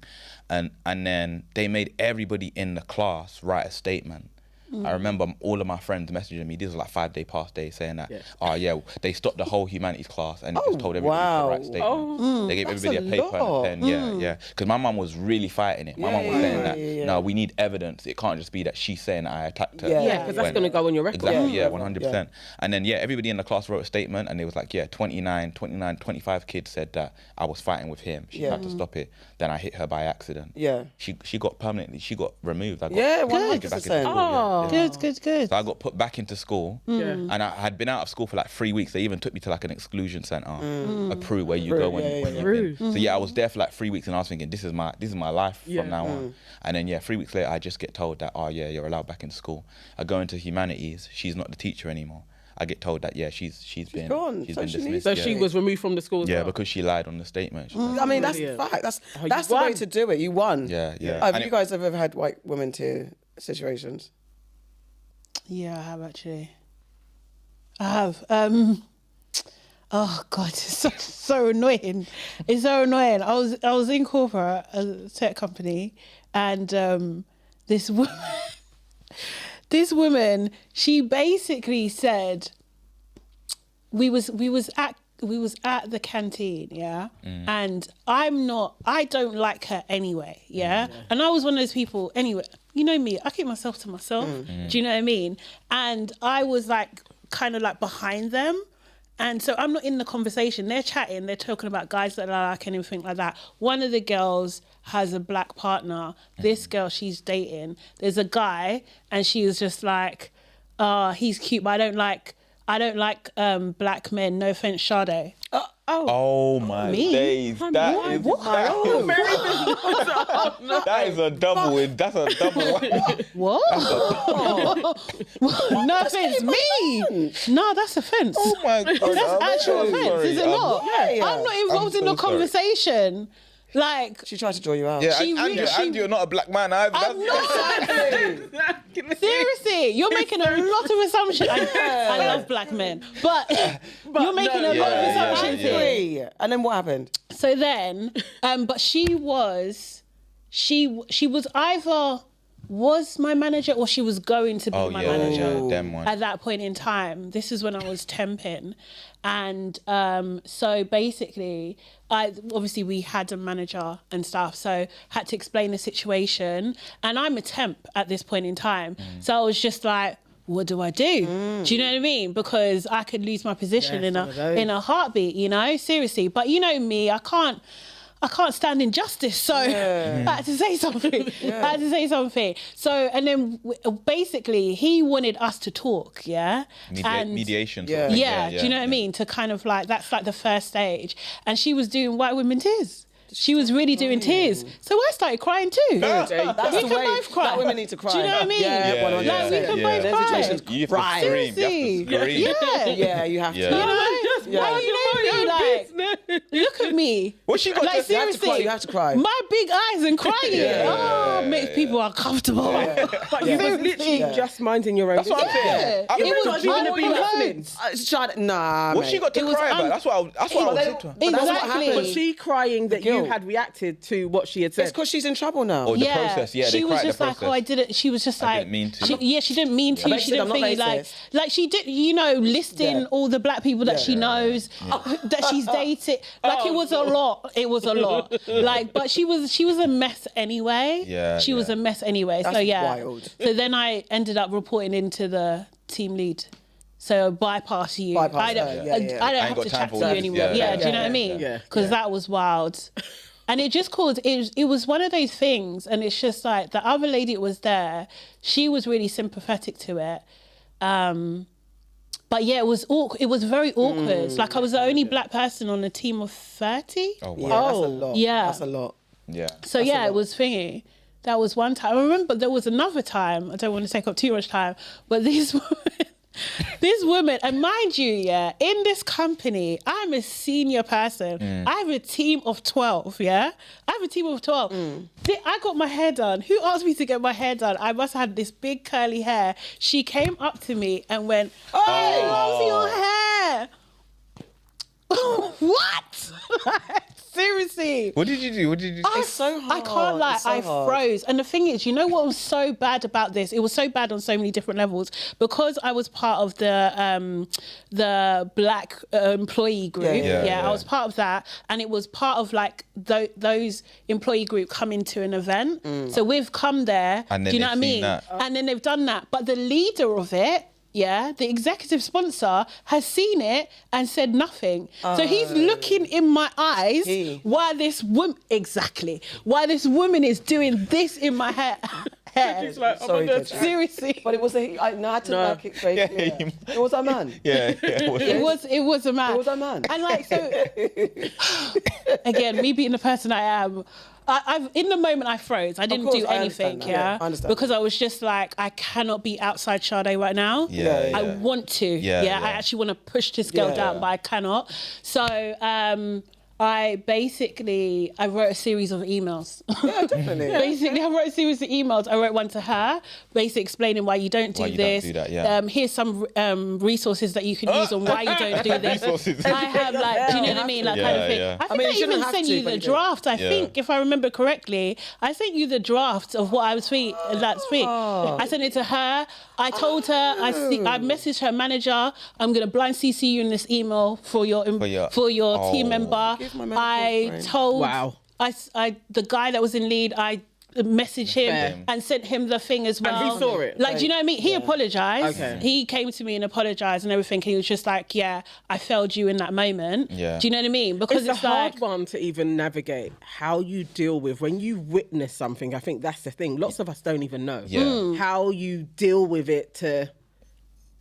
And then they made everybody in the class write a statement. I remember all of my friends messaging me. These were like 5-day past days, saying that, they stopped the whole humanities class and just told everybody to write a statement. They gave everybody a paper and a pen. Because my mum was really fighting it. My mum was saying that, no, we need evidence. It can't just be that she's saying I attacked her. Yeah, because that's going to go on your record. Exactly, 100%. And then, everybody in the class wrote a statement, and it was like, 25 kids said that I was fighting with him. She had to stop it. Then I hit her by accident. Yeah. She got removed. I got 100%. Good. So I got put back into school, and I had been out of school for like 3 weeks. They even took me to like an exclusion center, a Peru, where you go when you're in. So I was there for like 3 weeks, and I was thinking, this is my life from now on. And then 3 weeks later, I just get told that, you're allowed back into school. I go into humanities. She's not the teacher anymore. I get told that she's been dismissed. So she was removed from the school. Because she lied on the statement. I mean, that's the fact. That's the way to do it. You won. Yeah. Have you guys ever had white women to situations? Yeah, I have actually. I have. Oh God, it's so annoying. It's so annoying. I was in corporate, a tech company, and this woman, she basically said, we was at the canteen, and I don't like her anyway, and I was one of those people anyway. You know me, I keep myself to myself. Do you know what I mean? And I was like, kind of like behind them. And so I'm not in the conversation. They're chatting, they're talking about guys that I like and everything like that. One of the girls has a black partner. This girl she's dating, there's a guy, and she was just like, he's cute, but I don't like black men. No offense, Sade. Oh my days! That is a double. That's a double. What? No offense, me. No, that's offense. Oh my God! That's actual offense, is it not? Yeah. I'm not involved in the conversation. Like, she tried to draw you out. Yeah, and you're not a black man either. I'm not. Seriously, you're making a lot of assumptions. I love black men, but you're making a lot of assumptions here. And then what happened? So then, but she was either was my manager or she was going to be my manager at that point in time. This is when I was temping. And so basically, obviously we had a manager and stuff, so had to explain the situation. And I'm a temp at this point in time. So I was just like, what do I do? Do you know what I mean? Because I could lose my position in a heartbeat, seriously. But you know me, I can't stand injustice, so I had to say something. So, and then basically he wanted us to talk, mediation. Do you know what I mean? To kind of like, that's like the first stage. And she was doing white women tears. She was really doing tears. So I started crying too. That's we the can way. both cry. Black women need to cry. Do you know what I mean? Yeah, we can both cry. You have to scream. Seriously. You have to scream. Yeah, you have to. You know, like, look at me. What she got? Like, seriously, you have to cry. My big eyes and crying. Makes people uncomfortable. But you was literally just minding your own. That's what I'm saying. It was even to be listening. Nah, what she got to cry about? That's what I was saying to her. Exactly. Was she crying that you had reacted to what she had said? It's because she's in trouble now. Or the process, she was just like, I didn't. She was just like, didn't mean to. She didn't mean to. She didn't think like she did. Listing all the black people that she knows, that she's dated. Like it was a lot. It was a lot. Like, but she was a mess anyway. She was a mess anyway. That's so wild. So then I ended up reporting into the team lead. So bypass you. I don't have to chat to you anymore. Do you know what I mean? Because that was wild. And it just caused, it was one of those things, and it's just like, the other lady that was there, she was really sympathetic to it. But yeah, it was very awkward. Like, I was the only black person on a team of 30. Oh, wow. Yeah, that's a lot. Yeah. That's a lot. Yeah. So yeah, it was thingy. That was one time. I remember there was another time, I don't want to take up too much time, but this woman, This woman, and mind you, yeah, in this company, I'm a senior person. I have a team of 12, yeah? I have a team of 12. I got my hair done. Who asked me to get my hair done? I must have had this big curly hair. She came up to me and went, oh, I love your hair. What? Seriously. What did you do? What did you do? It's so hard. I can't lie, It's so I hard. froze. And the thing is, you know what was so bad about this? It was so bad on so many different levels because I was part of the black employee group. Yeah, I was part of that, and it was part of like those employee group coming to an event. So we've come there. And then do you know what I they've seen mean? that. And then they've done that, but the leader of it. Yeah, the executive sponsor has seen it and said nothing. So he's looking in my eyes while this woman, while this woman is doing this in my hair. She's like, Sorry, Deji. Seriously. But it was I had to like it straight. It was a man. It was a man. It was a man. And like, so, again, me being the person I am, I've in the moment I froze. I didn't do anything, I understand. because I was just like, I cannot be outside Sade right now. I want to. I actually want to push this girl down, but I cannot. So I wrote a series of emails. Yeah, definitely. Basically, I wrote a series of emails. I wrote one to her, basically explaining why you don't do this. Don't do that, here's some resources that you can use on why you don't do this. I have like, do you know what I mean? Like kind of thing. I think I even sent you the draft. I think, if I remember correctly, I sent you the draft of what I was tweet. I sent it to her. I told her. I messaged her manager. I'm gonna blind CC you in this email for your team member. I told the guy that was in lead, I messaged him and sent him the thing as well. And he saw it. Like, do you know what I mean? He apologized. Okay. He came to me and apologized and everything. And he was just like, yeah, I failed you in that moment. Yeah. Do you know what I mean? Because it's a hard one to even navigate how you deal with when you witness something. I think that's the thing. Lots of us don't even know how you deal with it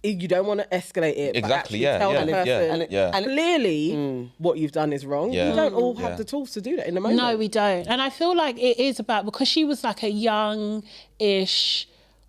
you don't want to escalate it. Exactly, but tell the person. And clearly, what you've done is wrong. Yeah. You don't all have the tools to do that in the moment. No, we don't. And I feel like it is about, because she was like a young-ish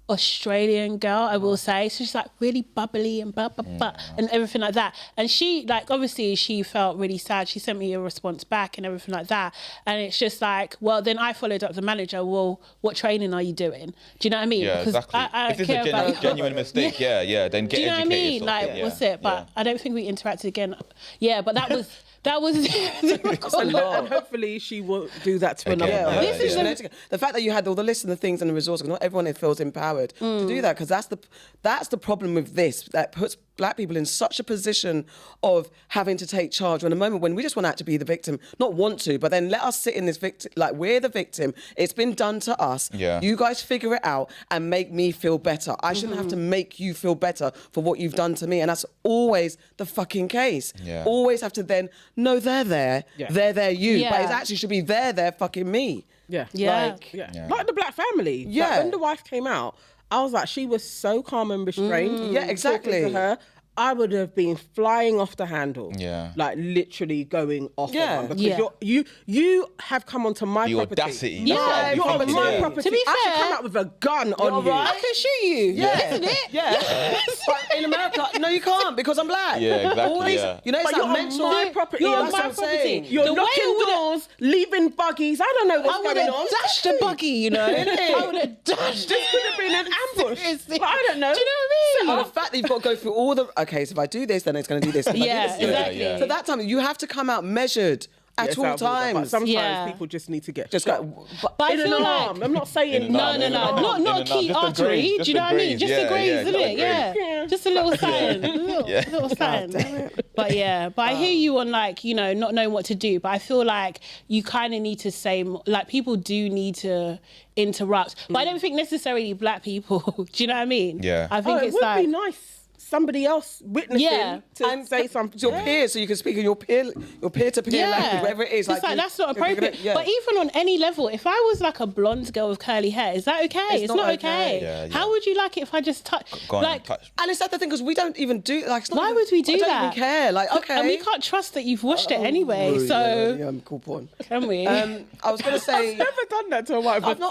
Australian girl, I will say. So she's like really bubbly and and everything like that. And she, like, obviously she felt really sad. She sent me a response back and everything like that. And it's just like, well, then I followed up the manager. Well, what training are you doing? Do you know what I mean? Yeah, because exactly. I if it's care a about genuine mistake, then get educated. Do you know what I mean? Like, what's it? But I don't think we interacted again. Yeah, but that was... That was and hopefully she will do that to another person. The fact that you had all the lists and the things and the resources, not everyone feels empowered to do that, because that's the problem with this, that puts black people in such a position of having to take charge when a moment when we just want out to be the victim, not want to, but then let us sit in this victim, like we're the victim, it's been done to us, you guys figure it out and make me feel better. I shouldn't have to make you feel better for what you've done to me, and that's always the fucking case. Always have to then, no, they're there, they're you, but it actually should be they're fucking me. Like the Black family. Like, when the wife came out, I was like, she was so calm and restrained. Yeah, exactly. To her, I would have been flying off the handle. Like literally going off. On her, because you have come onto my property. The audacity. You're on my property. To be I should fair, come out with a gun on you. I can shoot you. Isn't it? But in America, no, you can't, because I'm black. Yeah, exactly. All these, you know, it's But like you're mental. on my property. You're on That's my what I'm property. saying. You're The way knocking I would've- doors, leaving buggies. I don't know what's I would going have on. dashed the buggy, you know. I would have dashed. This could have been an ambush. Seriously. But I don't know. Do you know what I mean? And the fact that you've got to go through all the, okay, so if I do this, then it's going to do this. If I do this, Exactly. So that time, you have to come out measured at all But times. sometimes people just need to get Just shot. go, But I in feel an like arm. I'm not saying no, not a key artery. Do you know what I mean? Just a graze, isn't it? Yeah, just a little sign, little sign. But I hear you on, like, you know, not knowing what to do. But I feel like you kind of need to say, like, people do need to interrupt. But I don't think necessarily black people. Do you know what I mean? Yeah. I think it it's would like be nice. Somebody else witnessing to say something. Your peers, so you can speak in your peer-to-peer language, whatever it is. It's like that's not appropriate. But even on any level, if I was like a blonde girl with curly hair, is that okay? It's not okay. How would you like it if I just touch? And it's that the thing, because we don't even do, like, it's not why even, would we do I that? don't even care. Like, okay. And we can't trust that you've washed it anyway. So cool point. Can we? I was going to say, I've never done that to a white person.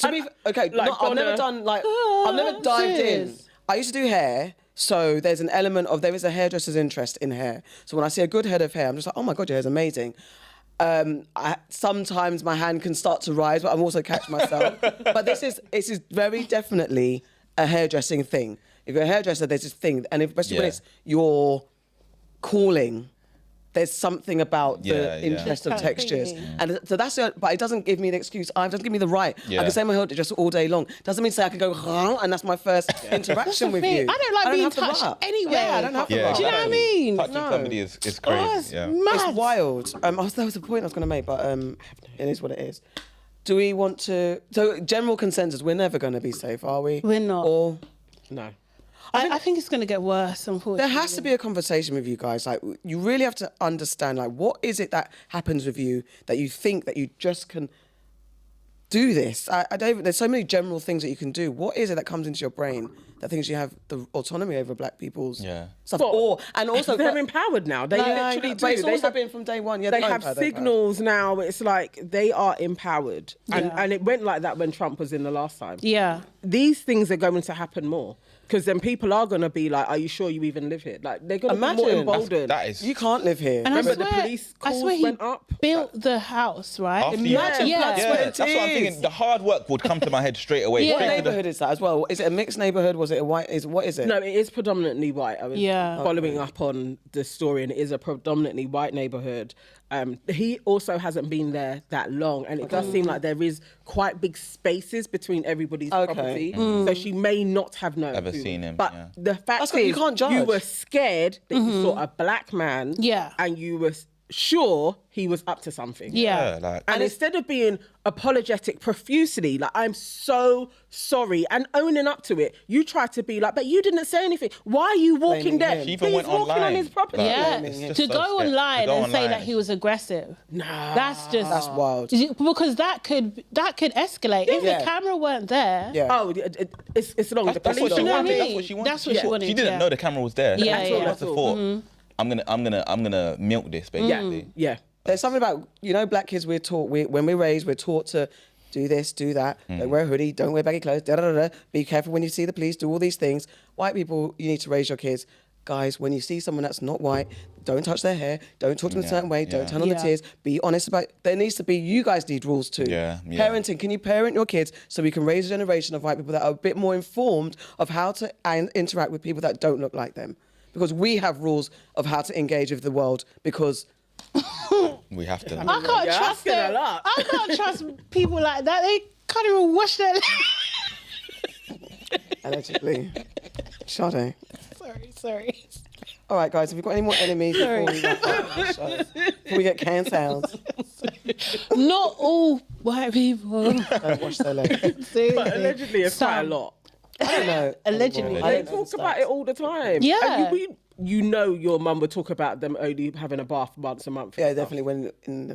I've never done, like, I've never dived in. I used to do hair. So there's an element of, there is a hairdresser's interest in hair. So when I see a good head of hair, I'm just like, oh my God, your hair's amazing. Sometimes my hand can start to rise, but I'm also catch myself. But this is very definitely a hairdressing thing. If you're a hairdresser, there's this thing. And especially when it's your calling, there's something about the interest of textures. And so that's it, but it doesn't give me the excuse. It doesn't give me the right. I can say my hairdresser all day long. Doesn't mean say I can go, and that's my first interaction with you. I don't like being touched anyway. Yeah, I don't have the right. Do you know what I mean? Touching somebody is crazy. It's wild. There was a point I was going to make, but it is what it is. Do we want to... So general consensus, we're never going to be safe, are we? We're not. Or... No. I think it's going to get worse, unfortunately. There has to be a conversation with you guys. Like, you really have to understand, like, what is it that happens with you that you think that you just can do this? I don't. There's so many general things that you can do. What is it that comes into your brain that thinks you have the autonomy over black people's stuff? And also they're empowered now. They literally do. But it's They also have- been from day one. Yeah, They have signals now. It's like they are empowered. And it went like that when Trump was in the last time. Yeah. These things are going to happen more. Because then people are going to be like, are you sure you even live here? Like, they're going to be more emboldened. You can't live here. And Remember, the police calls went up. Built the house, right? That's what I'm thinking. The hard work would come to my head straight away. What neighbourhood is that as well? Is it a mixed neighbourhood? Was it a white? What is it? No, it is predominantly white. I was following up on the story, and it is a predominantly white neighbourhood. He also hasn't been there that long, and it does seem like there is quite big spaces between everybody's property. So she may not have known. Ever seen him? But the fact is, you can't judge. You were scared that you saw a black man, and you were sure he was up to something. And instead of being apologetic profusely, like, I'm so sorry, and owning up to it, you try to be like, but you didn't say anything. Why are you walking there? She even He's went walking online. on his property. To go online and say that he was aggressive. That's wild. Because that could escalate. If the camera weren't there. Oh, it's long. That's what she wanted. That's what she wanted. That's what she wanted. She didn't know the camera was there. Yeah, She must have thought, I'm gonna milk this, basically. Yeah. There's something about, black kids, we're taught, when we're raised, we're taught to do this, do that, don't wear a hoodie, don't wear baggy clothes, be careful when you see the police, do all these things. White people, you need to raise your kids. Guys, when you see someone that's not white, don't touch their hair, don't talk to them a certain way, don't turn on the tears, be honest about, there needs to be, you guys need rules too. Parenting, can you parent your kids so we can raise a generation of white people that are a bit more informed of how to interact with people that don't look like them? Because we have rules of how to engage with the world because... we have to. I can't trust them. I can't trust people like that. They can't even wash their... Allegedly. Sade. Sorry. All right, guys, have we got any more enemies before we wrap up? Before we get canned sounds? Not all white people. Don't wash their legs. But allegedly, it's quite a lot. I don't know. Allegedly. They talk about it all the time. Yeah. And your mum would talk about them only having a bath once a month. Yeah, definitely when in the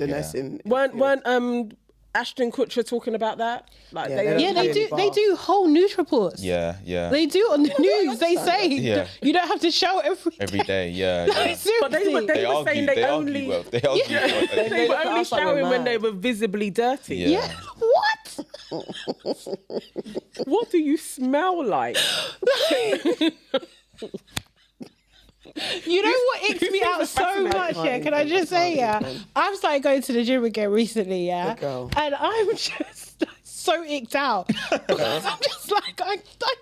nest. Weren't Ashton Kutcher talking about that? Like they do whole news reports. Yeah. They do on the news. They say you don't have to shower every day. But they were saying they only they were only showering when they were visibly dirty. Yeah. What? What do you smell like? You know what icks me out so much, can I just say, I've started going to the gym again recently, and I'm just so icked out because I'm just like, I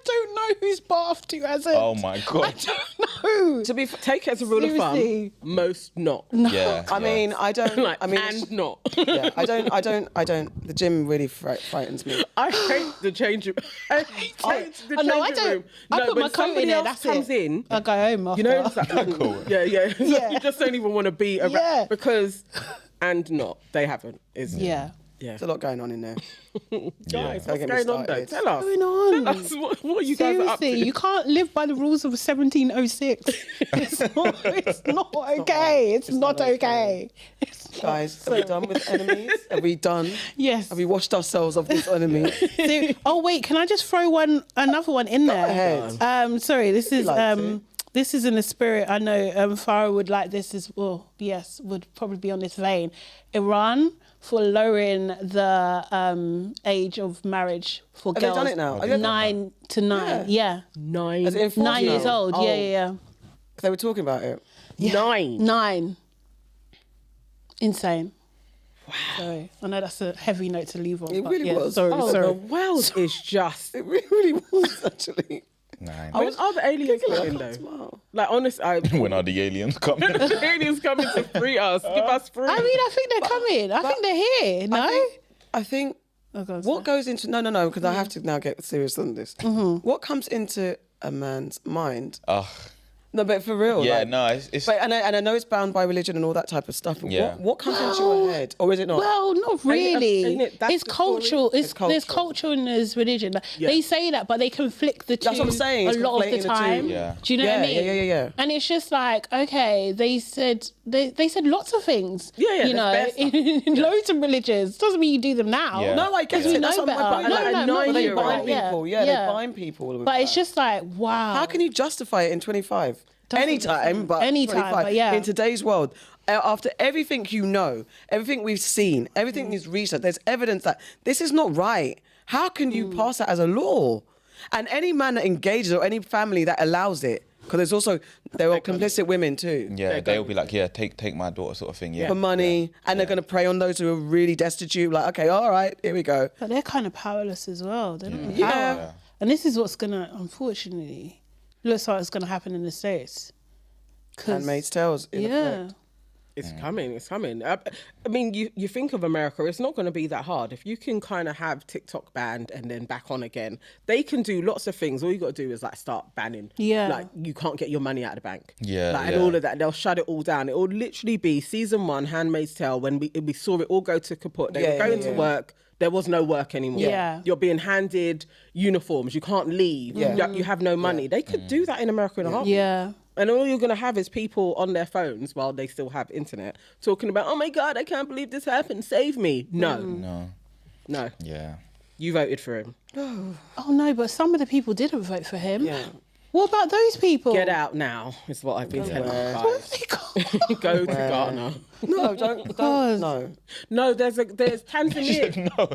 don't know who's bathed to as a... Oh my God. I don't know. Take it as a rule of thumb, most not. No. I mean, I don't... and not. I don't... The gym really frightens me. I hate the change room. I hate the change room. I put my coat in there, that's comes in, I go home after. you know, it's like, cool. Yeah. You just don't even want to be around because... And not. They haven't. Yeah. There's a lot going on in there. Guys, what's going on though? Tell us. Tell us what you guys are up to. You can't live by the rules of 1706. It's not okay. It's not okay. Guys, are we done with enemies? Are we done? Yes. Have we washed ourselves of these enemies? Oh wait, can I just throw another one in there? Go ahead. Sorry, this is this is in the spirit. I know Farah would like this as well. Yes, would probably be on this vein. Iran for lowering the age of marriage for Have girls. they done it now? 9 to 9. Yeah. 9. As in 9 years old. Oh. Yeah. They were talking about it. 9. 9. Insane. Wow. Sorry. I know that's a heavy note to leave on. It but really yeah, was. Sorry. The world is just... It really was, actually. 9. When are the aliens coming, though? Like, honestly, When are the aliens coming? the aliens coming to free us. Give us free. I mean, I think they're coming. I think they're here. No? I think what goes into... No, because I have to now get serious on this. What comes into a man's mind... No, but for real. Yeah, like, no, it's But, and I know it's bound by religion and all that type of stuff, but Yeah. what comes into your head? Or is it not? Well, not really. ain't it- that's It's the story? cultural. There's cultural. culture and there's religion. Like, They say that, but they conflict the two That's what I'm saying, a it's lot of the conflating the two. time. Yeah. Do you know what I mean? Yeah. And it's just like, okay, they said lots of things. Yeah, You know, there's bare in loads of religions. Doesn't mean you do them now. Yeah. No, I guess we it. That's know what my better. point. No, Like, no, not they you, bind right? people. Yeah, they bind people. with But it's that. just like, wow. How can you justify it in 25? Anytime, but Anytime, 25. but yeah. In today's world, after everything you know, everything we've seen, everything is research, there's evidence that this is not right. How can you pass that as a law? And any man that engages or any family that allows it, because there's also, there are complicit women too. Yeah, they'll be like, yeah, take my daughter sort of thing. Yeah. For money, and they're going to prey on those who are really destitute. Like, okay, all right, here we go. But they're kind of powerless as well. They don't have Yeah. power. Yeah. And this is what's going to, unfortunately, looks like it's going to happen in the States. Handmaid's Tales. in effect. It's coming. I mean, you think of America, it's not going to be that hard. If you can kind of have TikTok banned and then back on again, they can do lots of things. All you got to do is like start banning. Yeah. Like you can't get your money out of the bank. Yeah, Like, and all of that. They'll shut it all down. It will literally be season 1, Handmaid's Tale, when we saw it all go to kaput. They were going to work. There was no work anymore. Yeah. You're being handed uniforms. You can't leave. Yeah. You have no money. They could do that in America in a heartbeat. Yeah. And all you're going to have is people on their phones while they still have internet talking about, oh my God, I can't believe this happened. Save me. No. Yeah. You voted for him. Oh, no, but some of the people didn't vote for him. Yeah. What about those people? Get out now is what I've been telling you Where guys. have they gone? Go to Ghana. No, don't, no. No, there's Tanzania. No,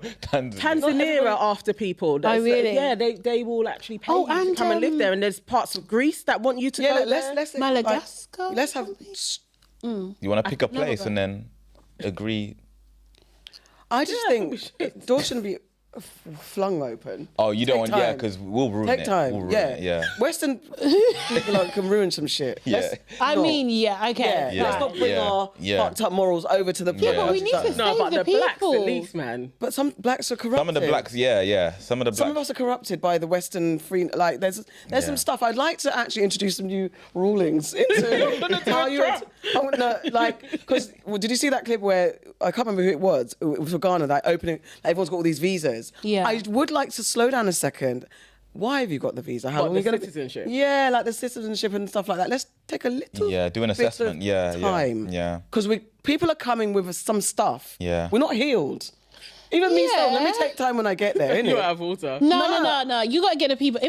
Tanzania are after people. There's, really? Yeah, they will actually pay you to and, come and live there. And there's parts of Greece that want you to go there. Let's Madagascar? Like, let's have. You want to pick a place and then agree. I just think doors shouldn't be flung open. Oh, you don't Take want, yeah, time. because we'll ruin Take it. time. We'll ruin Yeah. it, yeah. Western people can ruin some shit. Yeah. I mean, yeah, okay. Yeah. Let's not bring our fucked up morals over to the Yeah, but we need to No, save but the the blacks people. at least, man. But some blacks are corrupted. Some of the blacks, yeah. Some of the blacks. Some of us are corrupted by the Western free. Like, there's some stuff. I'd like to actually introduce some new rulings into how you. Because did you see that clip where I can't remember who it was? It was for Ghana. Like opening, like, everyone's got all these visas. Yeah. I would like to slow down a second. Why have you got the visa? How What, long the are you going citizenship? Yeah, like the citizenship and stuff like that. Let's take a little. Yeah, do an bit assessment. of Yeah, time. yeah. Because people are coming with some stuff. Yeah. We're not healed. Even me, so let me Yeah. take time when I get there, innit? You're out of water. No. You got to get the people.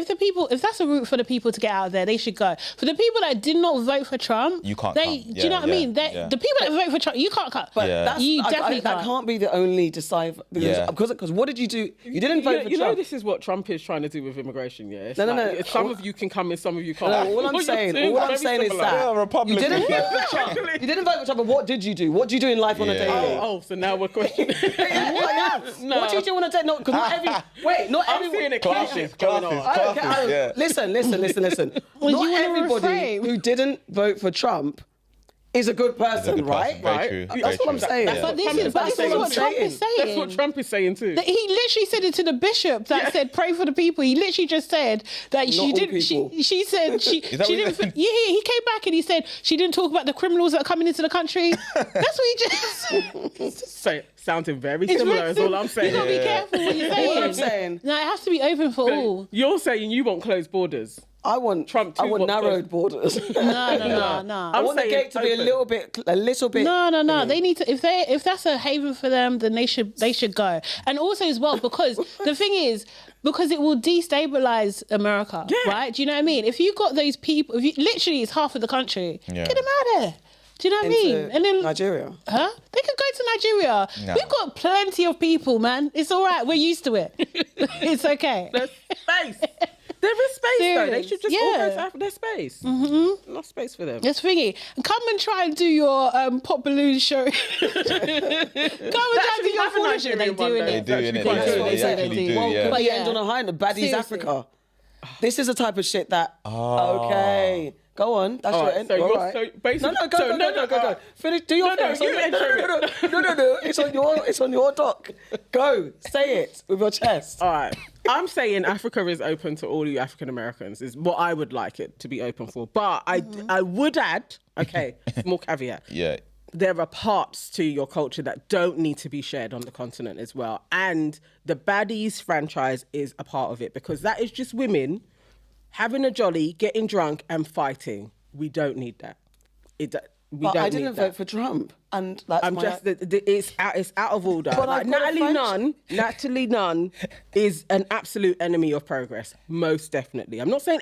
If that's a route for the people to get out of there, they should go. For the people that did not vote for Trump, You can't They, come. do you know what I mean? The people that vote for Trump, you can't cut. But Yeah. You definitely that can't. can't be the only decisive. Yeah. Because what did you do? You didn't vote for You know Trump. this is what Trump is trying to do with immigration, yeah? It's No. like, some of you can come and some of you can't. No, all I'm saying is that you didn't vote for Trump. You didn't vote for Trump, but what did you do? What do you do in life on a Yeah. daily? Oh, so now we're questioning. No. What do you do on a day? No, because not every. Wait, not I'm everyone. seeing a clashes going on. I don't care. Listen. Well, Not you wanna everybody reframe? who didn't vote for Trump is a good person, good right? person. Very Right. true. That's Very what I'm true. saying. That's But this is That's what what I'm Trump saying. is saying. That's what Trump is saying too. He literally said it to the bishop that said, "Pray for the people." He literally just said that Not she all didn't. people. She said she that what he didn't. said? Yeah, he came back and he said she didn't talk about the criminals that are coming into the country. That's what he just. Sounding very similar is all I'm saying. You gotta be careful what you're saying. What I'm saying. No, it has to be open for all. You're saying you want closed borders. I want Trump I want narrowed borders. No. I want the gate to be a little bit. No. They need to. If that's a haven for them, then they should go. And also as well, because the thing is, because it will destabilize America, right? Do you know what I mean? If you got those people, literally it's half of the country, get them out of there. Do you know what I mean? And then Nigeria. Huh? They could go to Nigeria. No. We've got plenty of people, man. It's all right. We're used to it. It's okay. There's space. There is space though. They should just all go to their space. Mm-hmm. Enough space for them. That's thingy. Come and try and do your pop balloon show. Come and try and do your photo show. They do it. They do, innit? Well, but end on a high note. Baddies Africa. This is the type of shit that. Okay. Go on. That's your end. So All you're right. so basically. Go. Finish. Do your thing. No. It's on your doc. Go. Say it with your chest. All right. I'm saying Africa is open to all you African Americans. Is what I would like it to be open for. But I would add, small caveat. Yeah. There are parts to your culture that don't need to be shared on the continent as well. And the Baddies franchise is a part of it because that is just women having a jolly, getting drunk and fighting. We don't need that. I didn't vote for Trump, and that's it's out of order. But like, Natalie Nunn is an absolute enemy of progress, most definitely. I'm not saying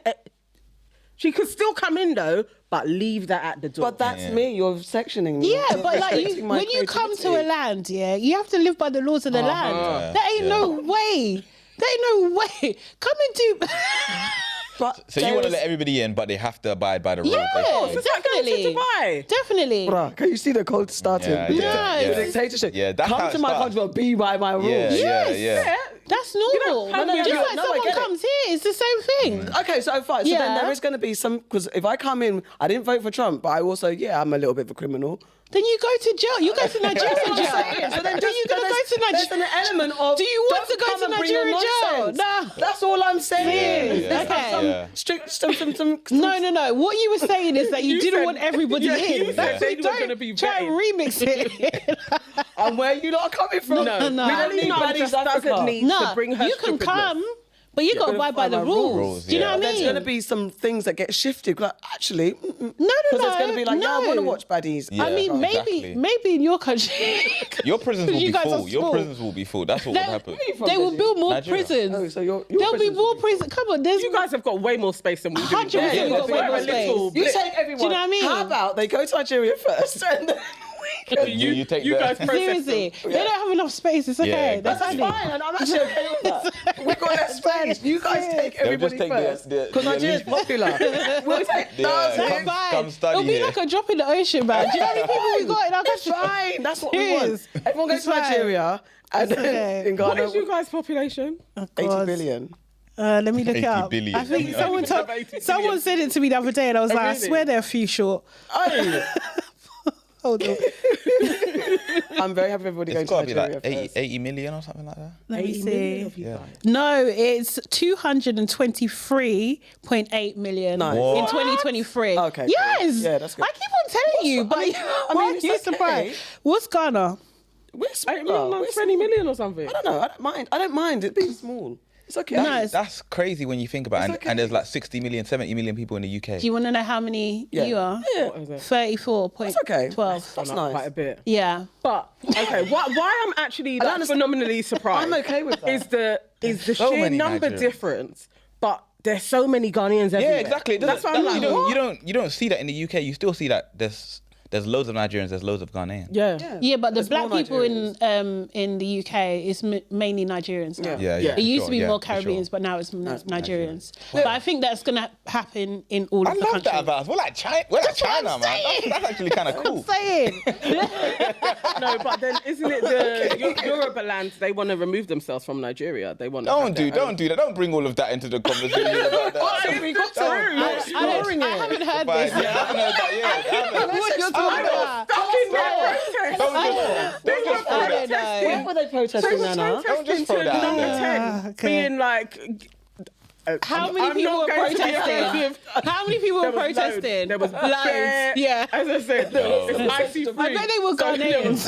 she could still come in though, but leave that at the door. But that's me. You're sectioning me. Yeah, but like when you come to a land, you have to live by the laws of the land. There ain't no way. Come and do. So you want to let everybody in, but they have to abide by the rules. Yeah, definitely. Bruh, can you see the code starting? Yeah. The dictatorship. Yeah, that's come to my country, but be by my rules. Yeah. That's normal. Just like someone comes here, it's the same thing. Okay, so fine. So then there is going to be some, because if I come in, I didn't vote for Trump, but I also, I'm a little bit of a criminal. Then you go to jail. You go to Nigeria jail. So then you gonna go to Nigeria? There's an element of. Do you want to go to Nigeria jail? No. That's all I'm saying. Okay. Some. No. What you were saying is that you didn't want everybody in. You said you were gonna be try and remix it. And where you lot are coming from? No. We don't need Baddies Africa. To bring her you can come. But you got to abide by the rules. Do you know what I mean? There's going to be some things that get shifted. Like, actually, no. Because there's going to be like, I want to watch Baddies. Yeah, I mean, maybe in your country. Your prisons will be full. Your prisons will be full. That's what would happen. They will build more prisons. Oh, so there'll be more prisons. Come on, you guys have got way more space than we do. 100% we've got way more space. You take everyone. Do you know what I mean? How about they go to Nigeria first and then you take you guys seriously. They don't have enough space. It's okay. Yeah, that's fine, and I'm actually okay with that. We've got that space. You guys take everybody first. Because Nigeria's popular. We'll take thousands. It'll be like a drop in the ocean, man. Do you know how many people we got in our country? Fine. That's what we want. Everyone goes to Nigeria. And then in Ghana. What is you guys' population? 80 billion. Let me look it up. Billion. I think someone said it to me the other day, and I was like, I swear they're a few short. Hold on. I'm very happy everybody going to Nigeria. It's got to be like 80 million or something like that. Let me see. No, it's 223.8 million in 2023. Okay. Yes. Yeah, that's good. I keep on telling you, but why are you surprised? What's Ghana? We're 20 million or something. I don't know. I don't mind it being small. It's okay. That's crazy when you think about it. And there's like 60 million, 70 million people in the UK. Do you want to know how many you are? Yeah. 34.12. That's okay. That's nice. Quite a bit. Yeah. But, okay, why I'm actually phenomenally surprised. I'm okay with that. Is the sheer number difference, but there's so many Ghanaians everywhere. Yeah, exactly. That's why I'm like, you don't see that in the UK. You still see that there's loads of Nigerians, there's loads of Ghanaians. Yeah, but the black people in the UK is mainly Nigerians now. Yeah. It used to be more Caribbeans, but now it's Nigerians. But I think that's going to happen in all of the countries. I love that about us. We're like China, man. That's actually kind of cool. I'm saying. No, but then isn't it the Yoruba lands, they want to remove themselves from Nigeria. They want to Don't do that. Don't bring all of that into the conversation about that. We got through. I haven't heard this. Yeah, I haven't heard that yet. Where were they protesting, Nana? Don't just throw that out there. Being like, How many people were protesting? How many people were protesting? There was loads. Yeah. As I said, it's icy free. I bet they were Ghanaians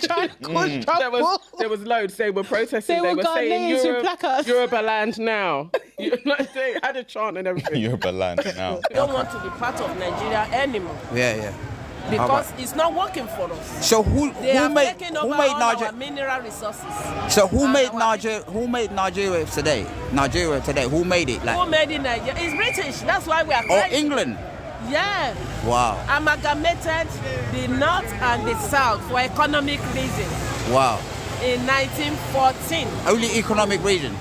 trying to cause trouble. There was loads. They were protesting. They were saying Ghanaians with placards. Yoruba land now. They had a chant and everything. Yoruba land now. We don't want to be part of Nigeria anymore. Yeah. Because it's not working for us. So who made made Nigeria? Our mineral resources. So who made Nigeria? Who made Nigeria today? Nigeria today. Who made it? Who made it Nigeria? It's British. That's why we are. Or England? Yeah. Wow. Amalgamated the north and the south for economic reasons. Wow. In 1914. Only economic reason.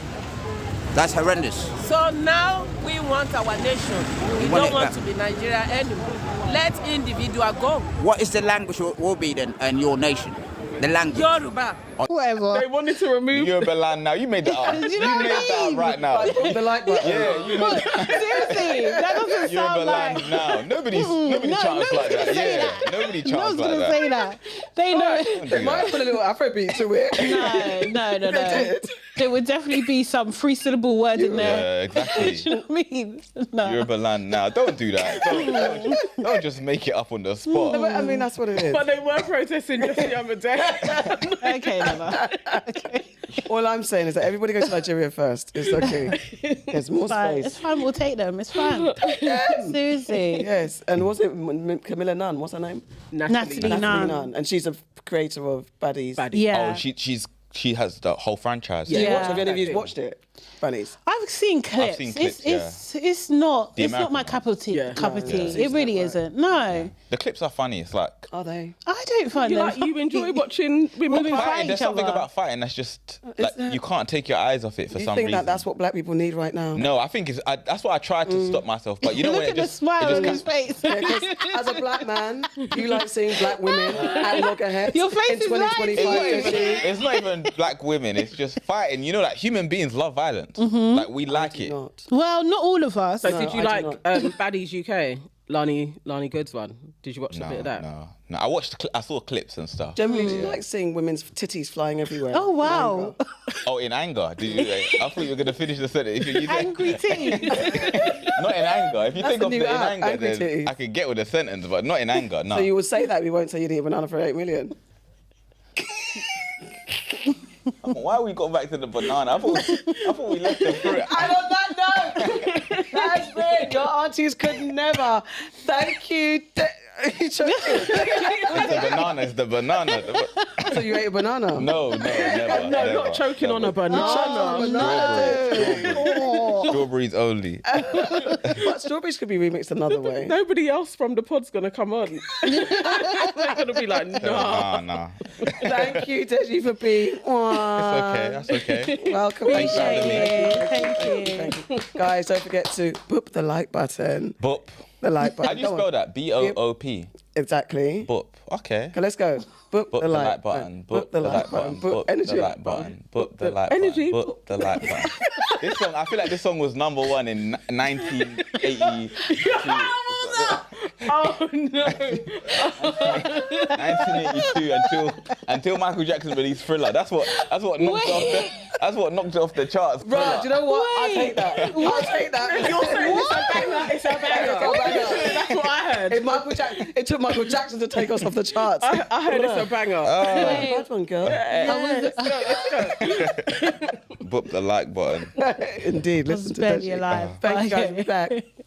That's horrendous. So now we want our nation. We don't want to be Nigeria anymore. Let individual go. What is the language will be then in your nation? The language? Yoruba. Whatever. They wanted to remove Yoruba land now. You made that up. You know what I made that mean? up right now. The like button. Yeah, you made Seriously, that doesn't Yoruba sound like. land now. Nobody chants like that. Yeah, nobody No one's chants like gonna that. say that. They know. They might put a little Afrobeat to it. No. There would definitely be some free syllable word in there. Yeah, exactly. You know what I mean? No. Yoruba land now. Don't do that. Don't just make it up on the spot. No, but I mean, that's what it is. But they were protesting just the other day. Okay, never. Okay. All I'm saying is that everybody go to Nigeria first. It's okay. There's more space. It's fine. We'll take them. It's fine. Seriously. Yes. And was it Camilla Nunn? What's her name? Natalie Nunn. And she's a creator of Baddies. Yeah. Oh, she has the whole franchise. Yeah. Have any of you watched it? Baddies. I've seen clips. It's not my cup of tea. It really isn't. No. The clips are funny. It's like. Are they? I don't find them. You enjoy watching women fighting. There's each something other. about fighting that's just like you can't take your eyes off it for some reason. You think that's what black people need right now? No, I think that's what I tried to stop myself. But you know Look when at the smile on his face. Yeah, 'cause as a black man, you like seeing black women at loggerheads. Your face in is 2025. it's not even black women. It's just fighting. You know, like human beings love violence. Like we like it. Well, not all of us. So did you like Baddies UK? Lani Good's one. Did you watch a bit of that? No. I saw clips and stuff. Generally, do you like seeing women's titties flying everywhere? Oh wow! Oh, in anger? Did you? I thought you were gonna finish the sentence. Angry titties. Not in anger. If you think of it in anger, Angry then titties. I could get with the sentence, but not in anger. No. So you would say that, we won't say you'd eat a banana for 8 million. Why we got back to the banana? I thought we left the fruit. And on that note, that's great. Your aunties could never. Thank you. It's the banana. So you ate a banana? No, never. No, not choking on a banana. Strawberries only. But strawberries could be remixed another way. Nobody else from the pod's gonna come on. They're gonna be like, nah. Nah. Thank you, Deji, for being. It's okay. That's okay. Welcome. Thank you. Guys, don't forget to boop the like button. Boop. The like button. How do you spell that? BOOP. Exactly. Boop. Okay. Okay, let's go. Boop the like button. Boop the like button. Boop the like button. Boop the like button. Energy. Boop the like button. This song, I feel like this song was number one in 1982. Oh no! 1982 until Michael Jackson released Thriller. That's what knocked it off the charts. Right, do you know what? I'll take that. I'll take that. You're saying it's a banger. That's what I heard. It took Michael Jackson to take us off the charts. I heard it's a banger. Bad one, girl. Let's go. Boop the like button. Indeed, listen to Barely that. alive. Thank you guys. Be back.